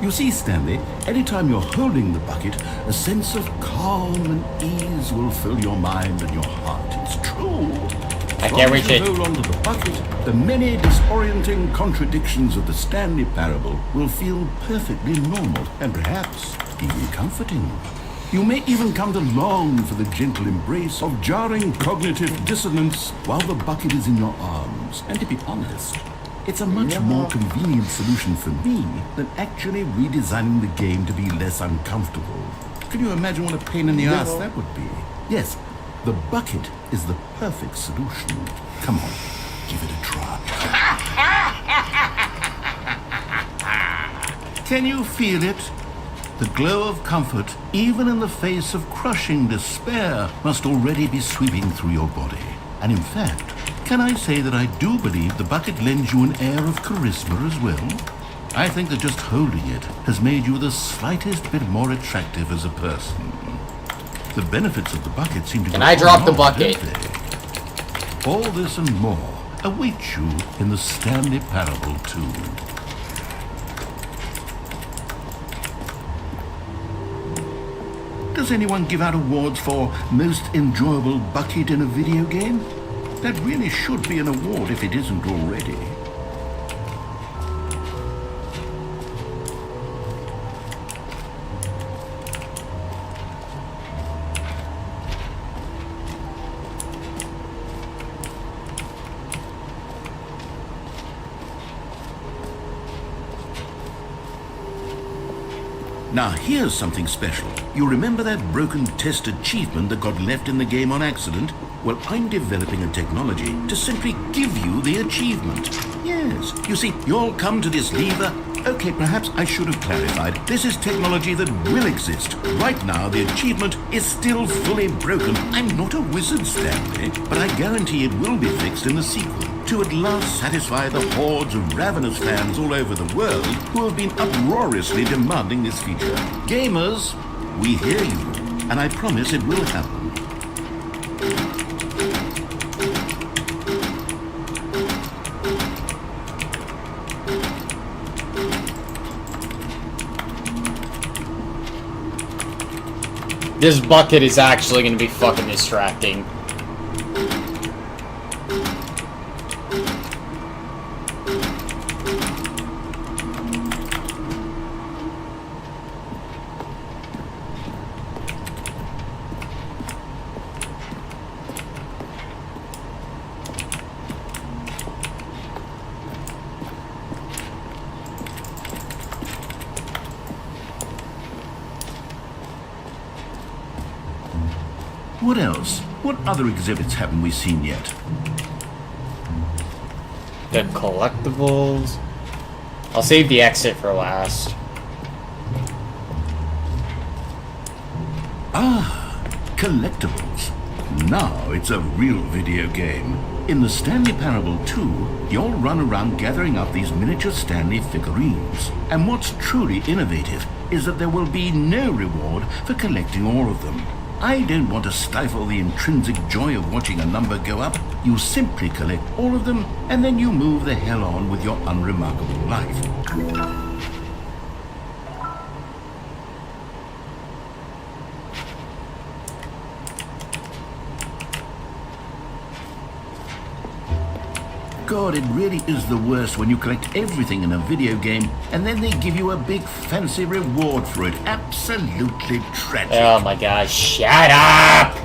You see, Stanley, anytime you're holding the bucket, a sense of calm and ease will fill your mind and your heart. It's true. I can't reach it. As you hold onto the bucket, the many disorienting contradictions of the Stanley Parable will feel perfectly normal and perhaps even comforting. You may even come to long for the gentle embrace of jarring cognitive dissonance while the bucket is in your arms. And to be honest, it's a much more convenient solution for me than actually redesigning the game to be less uncomfortable. Can you imagine what a pain in the ass that would be? Yes, the bucket is the perfect solution. Come on, give it a try. Can you feel it? The glow of comfort, even in the face of crushing despair, must already be sweeping through your body. And in fact, can I say that I do believe the bucket lends you an air of charisma as well? I think that just holding it has made you the slightest bit more attractive as a person. The benefits of the bucket seem to Can I drop the on, bucket? don't they? All this and more await you in the Stanley Parable 2. Does anyone give out awards for most enjoyable bucket in a video game? That really should be an award if it isn't already. Now here's something special. You remember that broken test achievement that got left in the game on accident? Well, I'm developing a technology to simply give you the achievement. Yes, you see, you'll come to this lever. Okay, perhaps I should have clarified. This is technology that will exist. Right now, the achievement is still fully broken. I'm not a wizard, Stanley, but I guarantee it will be fixed in the sequel to at last satisfy the hordes of ravenous fans all over the world who have been uproariously demanding this feature. Gamers, we hear you, and I promise it will happen. This bucket is actually gonna be fucking distracting. What else? What other exhibits haven't we seen yet? The collectibles. I'll save the exit for last. Ah, collectibles. Now it's a real video game. In the Stanley Parable 2, you'll run around gathering up these miniature Stanley figurines. And what's truly innovative is that there will be no reward for collecting all of them. I don't want to stifle the intrinsic joy of watching a number go up. You simply collect all of them, and then you move the hell on with your unremarkable life. God, it really is the worst when you collect everything in a video game and then they give you a big fancy reward for it. Absolutely tragic. Oh my gosh, shut up!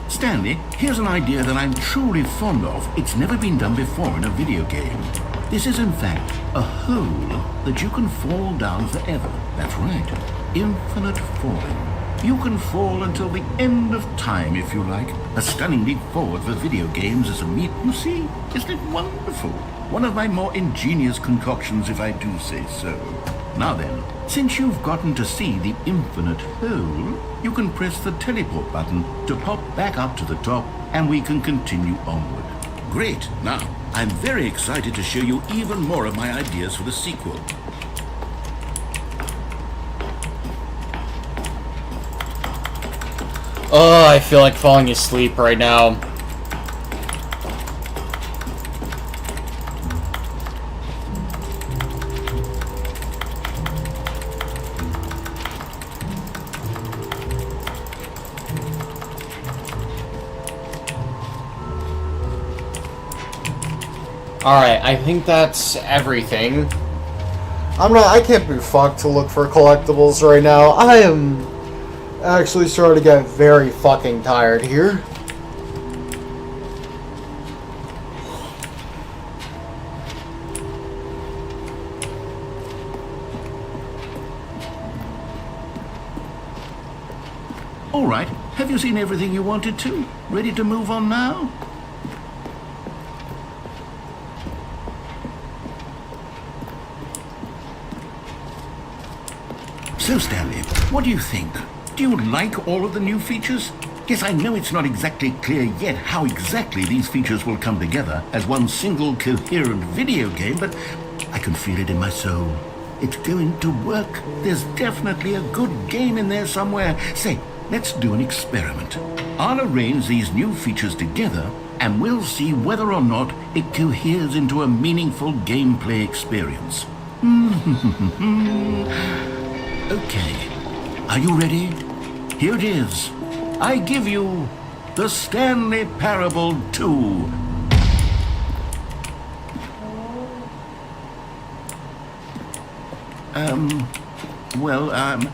Stanley, here's an idea that I'm truly fond of. It's never been done before in a video game. This is in fact a hole that you can fall down forever. That's right. Infinite falling. You can fall until the end of time if you like. A stunning leap forward for video games as a meat, you see? Isn't it wonderful? One of my more ingenious concoctions, if I do say so. Now then, since you've gotten to see the infinite hole, you can press the teleport button to pop back up to the top, and we can continue onward. Great! Now, I'm very excited to show you even more of my ideas for the sequel. Oh, I feel like falling asleep right now. Alright, I think that's everything. I can't be fucked to look for collectibles right now. I am actually starting to get very fucking tired here. All right, have you seen everything you wanted to? Ready to move on now? So, Stanley, what do you think? Do you like all of the new features? Yes, I know it's not exactly clear yet how exactly these features will come together as one single coherent video game, but I can feel it in my soul. It's going to work. There's definitely a good game in there somewhere. Say, let's do an experiment. I'll arrange these new features together, and we'll see whether or not it coheres into a meaningful gameplay experience. Okay, are you ready? Here it is. I give you the Stanley Parable 2.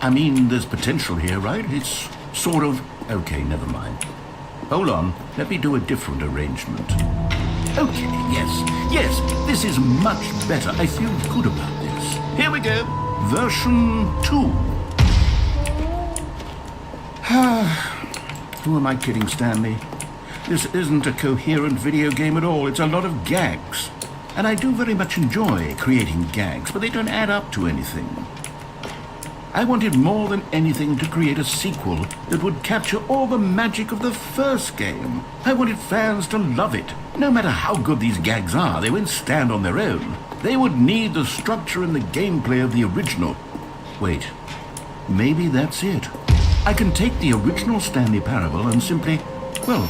I mean, there's potential here, right? It's sort of... Okay, never mind. Hold on, let me do a different arrangement. Okay, yes, this is much better. I feel good about this. Here we go. Version 2. Who am I kidding, Stanley? This isn't a coherent video game at all. It's a lot of gags. And I do very much enjoy creating gags, but they don't add up to anything. I wanted more than anything to create a sequel that would capture all the magic of the first game. I wanted fans to love it. No matter how good these gags are, they won't stand on their own. They would need the structure and the gameplay of the original. Wait, maybe that's it. I can take the original Stanley Parable and simply, well,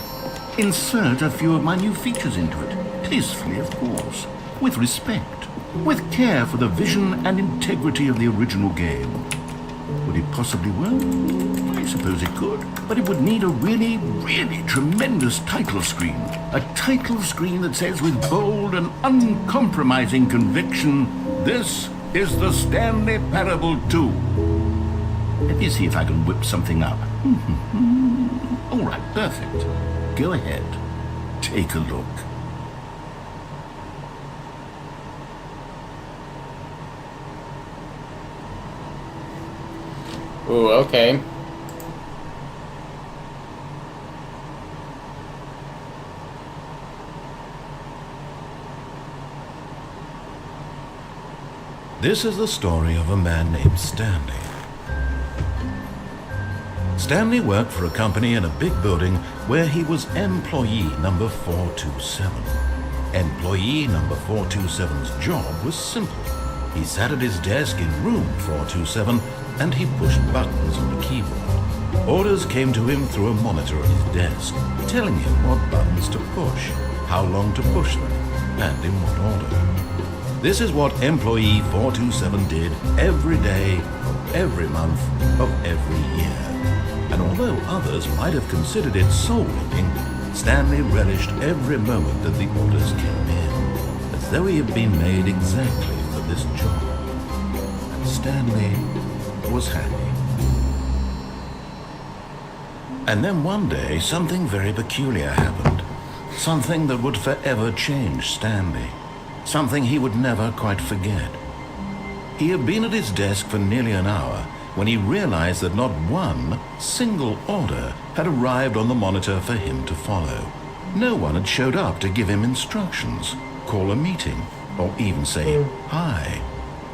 insert a few of my new features into it. Tastefully, of course. With respect. With care for the vision and integrity of the original game. Would it possibly work? I suppose it could. But it would need a really, really tremendous title screen. A title screen that says with bold and uncompromising conviction, "This is the Stanley Parable 2. Let me see if I can whip something up. All right, perfect. Go ahead. Take a look. Ooh, okay. This is the story of a man named Stanley. Stanley worked for a company in a big building where he was employee number 427. Employee number 427's job was simple. He sat at his desk in room 427 and he pushed buttons on the keyboard. Orders came to him through a monitor on his desk, telling him what buttons to push, how long to push them, and in what order. This is what employee 427 did every day of every month of every year. And although others might have considered it soul-winning, Stanley relished every moment that the orders came in, as though he had been made exactly for this job. And Stanley was happy. And then one day, something very peculiar happened. Something that would forever change Stanley. Something he would never quite forget. He had been at his desk for nearly an hour when he realized that not one single order had arrived on the monitor for him to follow. No one had showed up to give him instructions, call a meeting, or even say hi.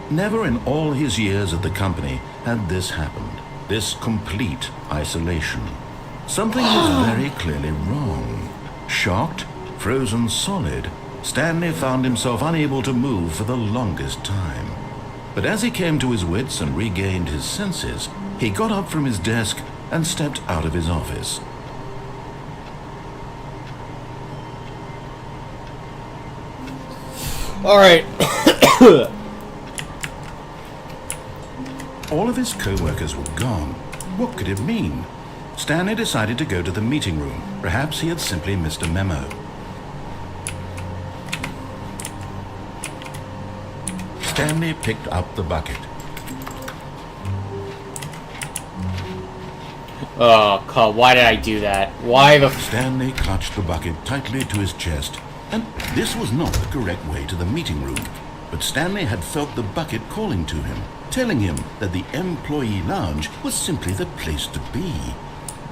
Never in all his years at the company had this happened, this complete isolation. Something was very clearly wrong. Shocked, frozen solid, Stanley found himself unable to move for the longest time. But as he came to his wits and regained his senses, he got up from his desk and stepped out of his office. All right. All of his co-workers were gone. What could it mean? Stanley decided to go to the meeting room. Perhaps he had simply missed a memo. Stanley picked up the bucket. Oh, God, why did I do that? Why the... Stanley clutched the bucket tightly to his chest, and this was not the correct way to the meeting room. But Stanley had felt the bucket calling to him, telling him that the employee lounge was simply the place to be.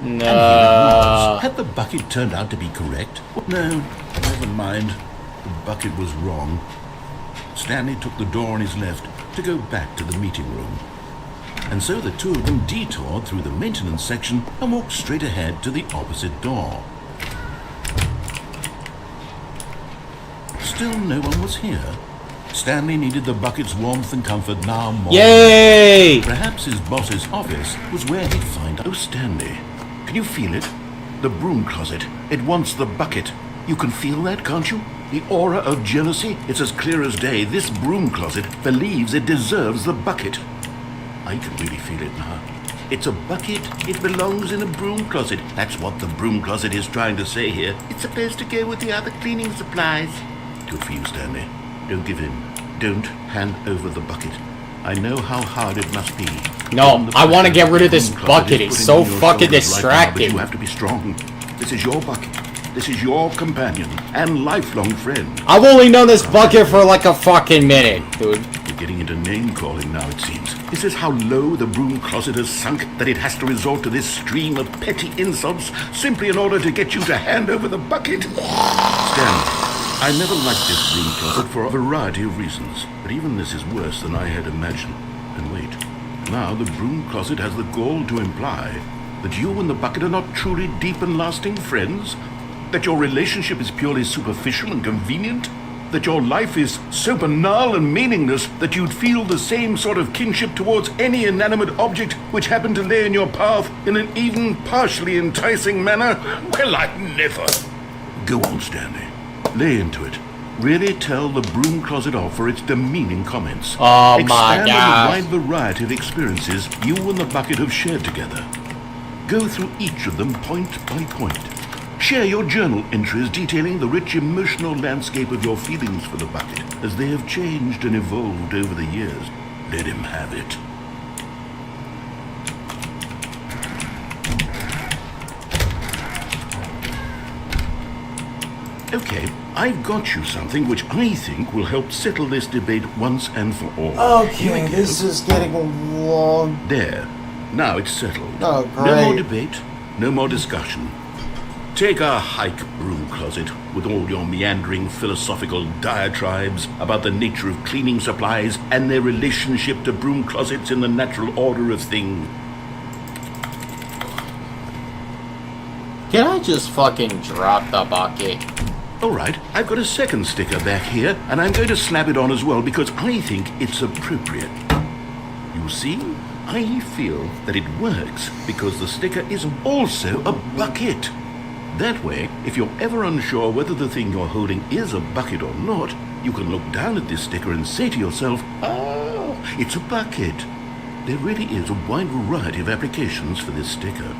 No. And here it was. Had the bucket turned out to be correct? No, never mind. The bucket was wrong. Stanley took the door on his left to go back to the meeting room. And so the two of them detoured through the maintenance section and walked straight ahead to the opposite door. Still no one was here. Stanley needed the bucket's warmth and comfort now more. Yay! Perhaps his boss's office was where he'd find... Oh, Stanley, can you feel it? The broom closet. It wants the bucket. You can feel that, can't you? The aura of jealousy, it's as clear as day. This broom closet believes it deserves the bucket. I can really feel it now. It's a bucket. It belongs in a broom closet. That's what the broom closet is trying to say here. It's supposed to go with the other cleaning supplies. Good for you, Stanley. Don't give in. Don't hand over the bucket. I know how hard it must be. No, I want to get rid of this bucket. It's so fucking distracting. But you have to be strong. This is your bucket. This is your companion and lifelong friend. I've only known this bucket for like a fucking minute, dude. We're getting into name-calling now, it seems. Is this how low the broom closet has sunk that it has to resort to this stream of petty insults simply in order to get you to hand over the bucket? Stanley, I never liked this broom closet for a variety of reasons, but even this is worse than I had imagined. And wait, now the broom closet has the gall to imply that you and the bucket are not truly deep and lasting friends? That your relationship is purely superficial and convenient? That your life is so banal and meaningless that you'd feel the same sort of kinship towards any inanimate object which happened to lay in your path in an even partially enticing manner? Well, I'd never. Go on, Stanley. Lay into it. Really tell the broom closet off for its demeaning comments. Oh my God. Expand God. on the wide variety of experiences you and the bucket have shared together. Go through each of them point by point. Share your journal entries detailing the rich emotional landscape of your feelings for the bucket as they have changed and evolved over the years. Let him have it. Okay, I've got you something which I think will help settle this debate once and for all. Here we Okay, go. this is getting long. There. Now it's settled. Oh, No more great. debate, no more discussion. Take our hike broom closet with all your meandering philosophical diatribes about the nature of cleaning supplies and their relationship to broom closets in the natural order of things. Can I just fucking drop the bucket? Alright, I've got a second sticker back here, and I'm going to slap it on as well because I think it's appropriate. You see, I feel that it works because the sticker is also a bucket. That way, if you're ever unsure whether the thing you're holding is a bucket or not, you can look down at this sticker and say to yourself, "Oh, it's a bucket." There really is a wide variety of applications for this sticker.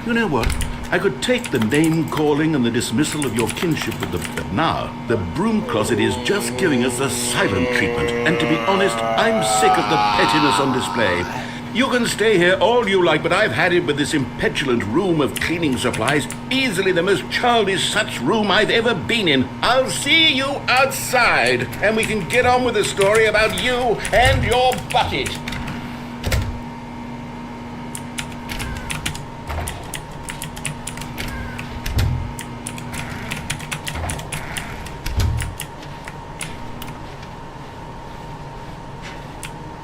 You know what? I could take the name-calling and the dismissal of your kinship with but now, the broom closet is just giving us the silent treatment. And to be honest, I'm sick of the pettiness on display. You can stay here all you like, but I've had it with this impetulant room of cleaning supplies. Easily the most childish such room I've ever been in. I'll see you outside, and we can get on with the story about you and your bucket.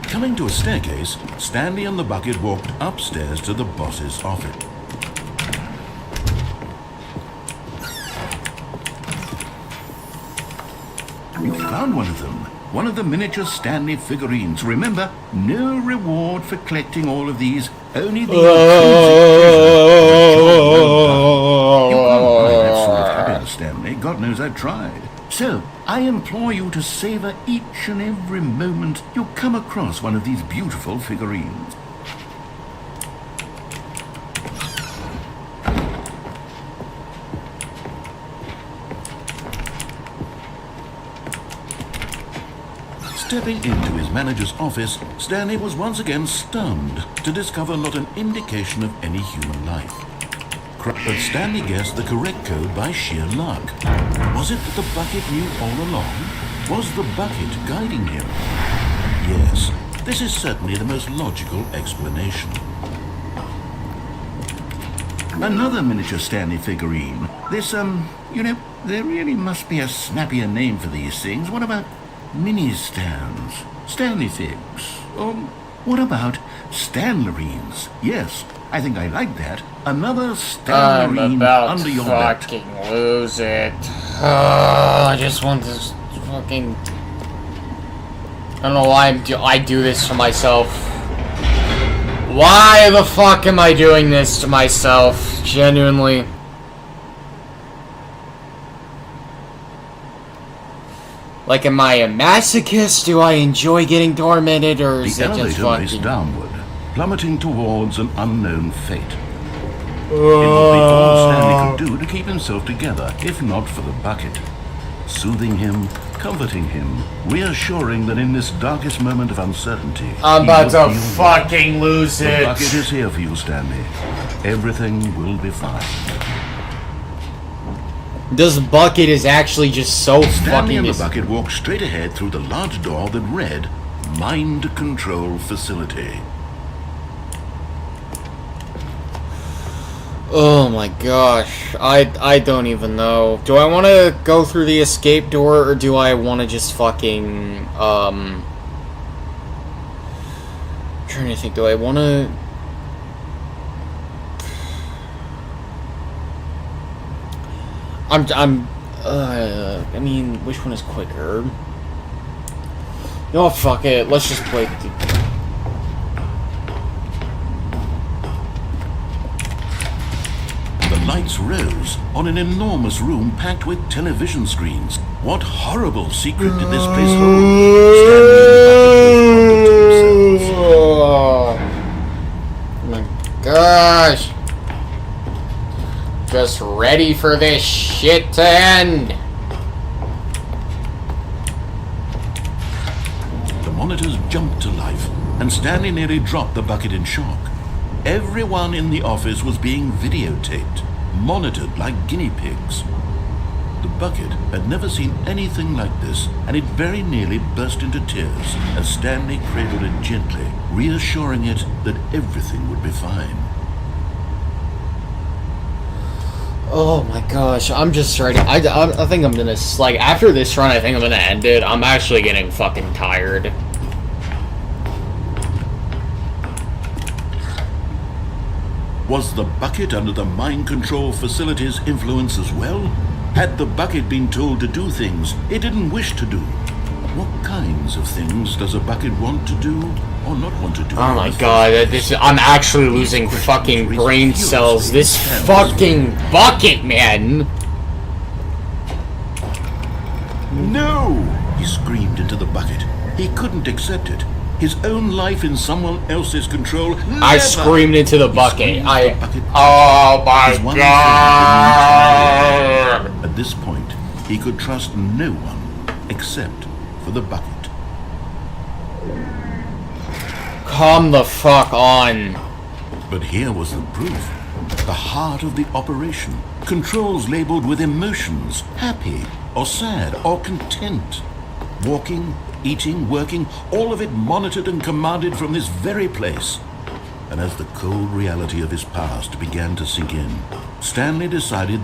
Coming to a staircase, Stanley and the bucket walked upstairs to the boss's office. You found one of them. One of the miniature Stanley figurines. Remember, no reward for collecting all of these. Only the You can't buy that sort of happiness, Stanley. God knows I've tried. So, I implore you to savor each and every moment you come across one of these beautiful figurines. Stepping into his manager's office, Stanley was once again stunned to discover not an indication of any human life. But Stanley guessed the correct code by sheer luck. Was it that the bucket knew all along? Was the bucket guiding him? Yes, this is certainly the most logical explanation. Another miniature Stanley figurine. This, there really must be a snappier name for these things. What about mini-stands? Stanley figs? Or what about Stanlerines? Yes, I think I like that. Another Stanlerine under your belt. fucking lose it. I just want this fucking... I don't know why I do this to myself. Why the fuck am I doing this to myself? Genuinely. Like, am I a masochist? Do I enjoy getting tormented, or is The it just elevator fucking... raced downward, plummeting towards an unknown fate. It would be all Stanley could do to keep himself together, if not for the bucket. Soothing him, comforting him, reassuring that in this darkest moment of uncertainty, I'm he about would to feel fucking lose the it. bucket is here for you, Stanley. Everything will be fine. This bucket is actually just so Stanley fucking... and the bucket walked straight ahead through the large door that read, Mind Control Facility. Oh my gosh, I don't even know. Do I want to go through the escape door, or do I want to just fucking, I'm trying to think, do I want to... I mean, which one is quicker? No, fuck it, let's just play the... The lights rose on an enormous room packed with television screens. What horrible secret did this place hold? Stanley and the bucket wondered to themselves. Oh my gosh. Just ready for this shit to end. The monitors jumped to life, and Stanley nearly dropped the bucket in shock. Everyone in the office was being videotaped, monitored like guinea pigs. The bucket had never seen anything like this, and it very nearly burst into tears as Stanley cradled it gently, reassuring it that everything would be fine. Oh my gosh, I'm just ready. I think I'm gonna, like, after this run, I think I'm gonna end it. I'm actually getting fucking tired. Was the bucket under the mind control facility's influence as well? Had the bucket been told to do things it didn't wish to do? What kinds of things does a bucket want to do or not want to do? Oh my god, I'm actually losing fucking brain cells. This fucking bucket, man! No! He screamed into the bucket. He couldn't accept it. His own life in someone else's control. I screamed into the bucket. Oh my god! At this point, he could trust no one except for the bucket. Come the fuck on. But here was the proof. The heart of the operation. Controls labeled with emotions, happy or sad or content. Walking, eating, working, all of it monitored and commanded from this very place. And as the cold reality of his past began to sink in, Stanley decided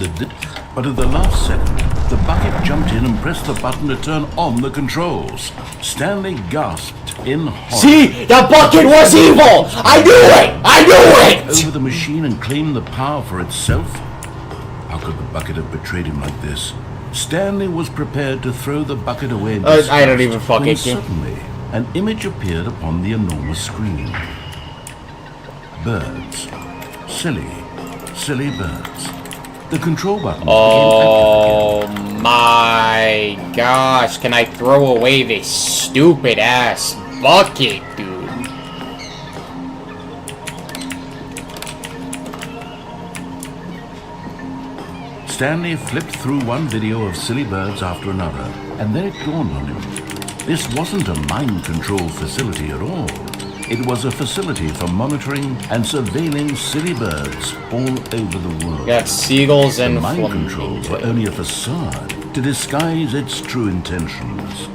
but at the last second, the bucket jumped in and pressed the button to turn on the controls. Stanley gasped in horror. See? The bucket was evil! I knew it! I knew it! Over the machine and claimed the power for itself? How could the bucket have betrayed him like this? Stanley was prepared to throw the bucket away in disgust, I don't even fucking when care. suddenly, an image appeared upon the enormous screen. Birds. Silly birds. The control buttons Oh became active again. my gosh, can I throw away this stupid ass bucket, dude? Stanley flipped through one video of silly birds after another, and then it dawned on him. This wasn't a mind control facility at all. It was a facility for monitoring and surveilling silly birds all over the world. Got seagulls and The mind flamingos. controls were only a facade to disguise its true intentions.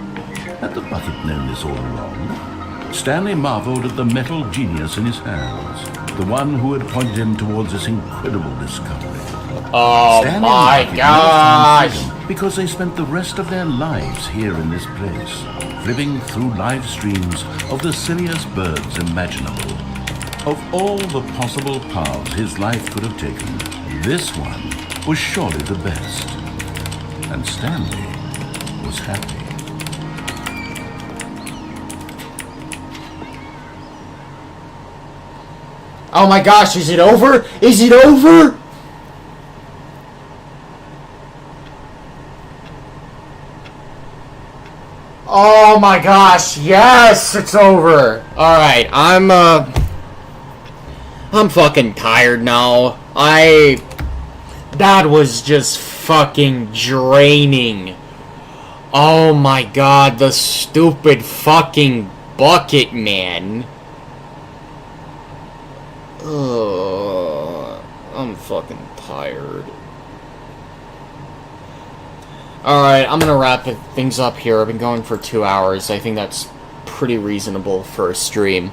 Had the bucket known this all along? Stanley marveled at the metal genius in his hands, the one who had pointed him towards this incredible discovery. Oh Stanley my and Bucket never found gosh! freedom because they spent the rest of their lives here in this place, flipping through live streams of the silliest birds imaginable. Of all the possible paths his life could have taken, this one was surely the best. And Stanley was happy. Oh my gosh, is it over? Is it over? Oh my gosh, yes, it's over. Alright, I'm fucking tired now. That was just fucking draining. Oh my god, the stupid fucking bucket, man. Ugh, I'm fucking tired. Alright, I'm gonna wrap things up here. I've been going for 2 hours. I think that's pretty reasonable for a stream.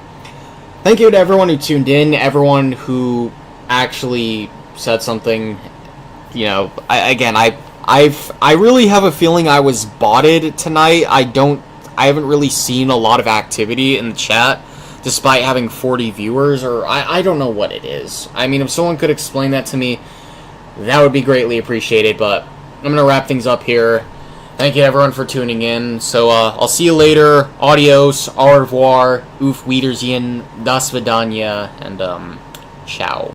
Thank you to everyone who tuned in, everyone who actually said something. You know, I really have a feeling I was botted tonight. I haven't really seen a lot of activity in the chat, despite having 40 viewers, or I don't know what it is. I mean, if someone could explain that to me, that would be greatly appreciated, but I'm going to wrap things up here. Thank you everyone for tuning in. So, I'll see you later. Adios, au revoir, auf Wiedersehen, das Vidania, and, ciao.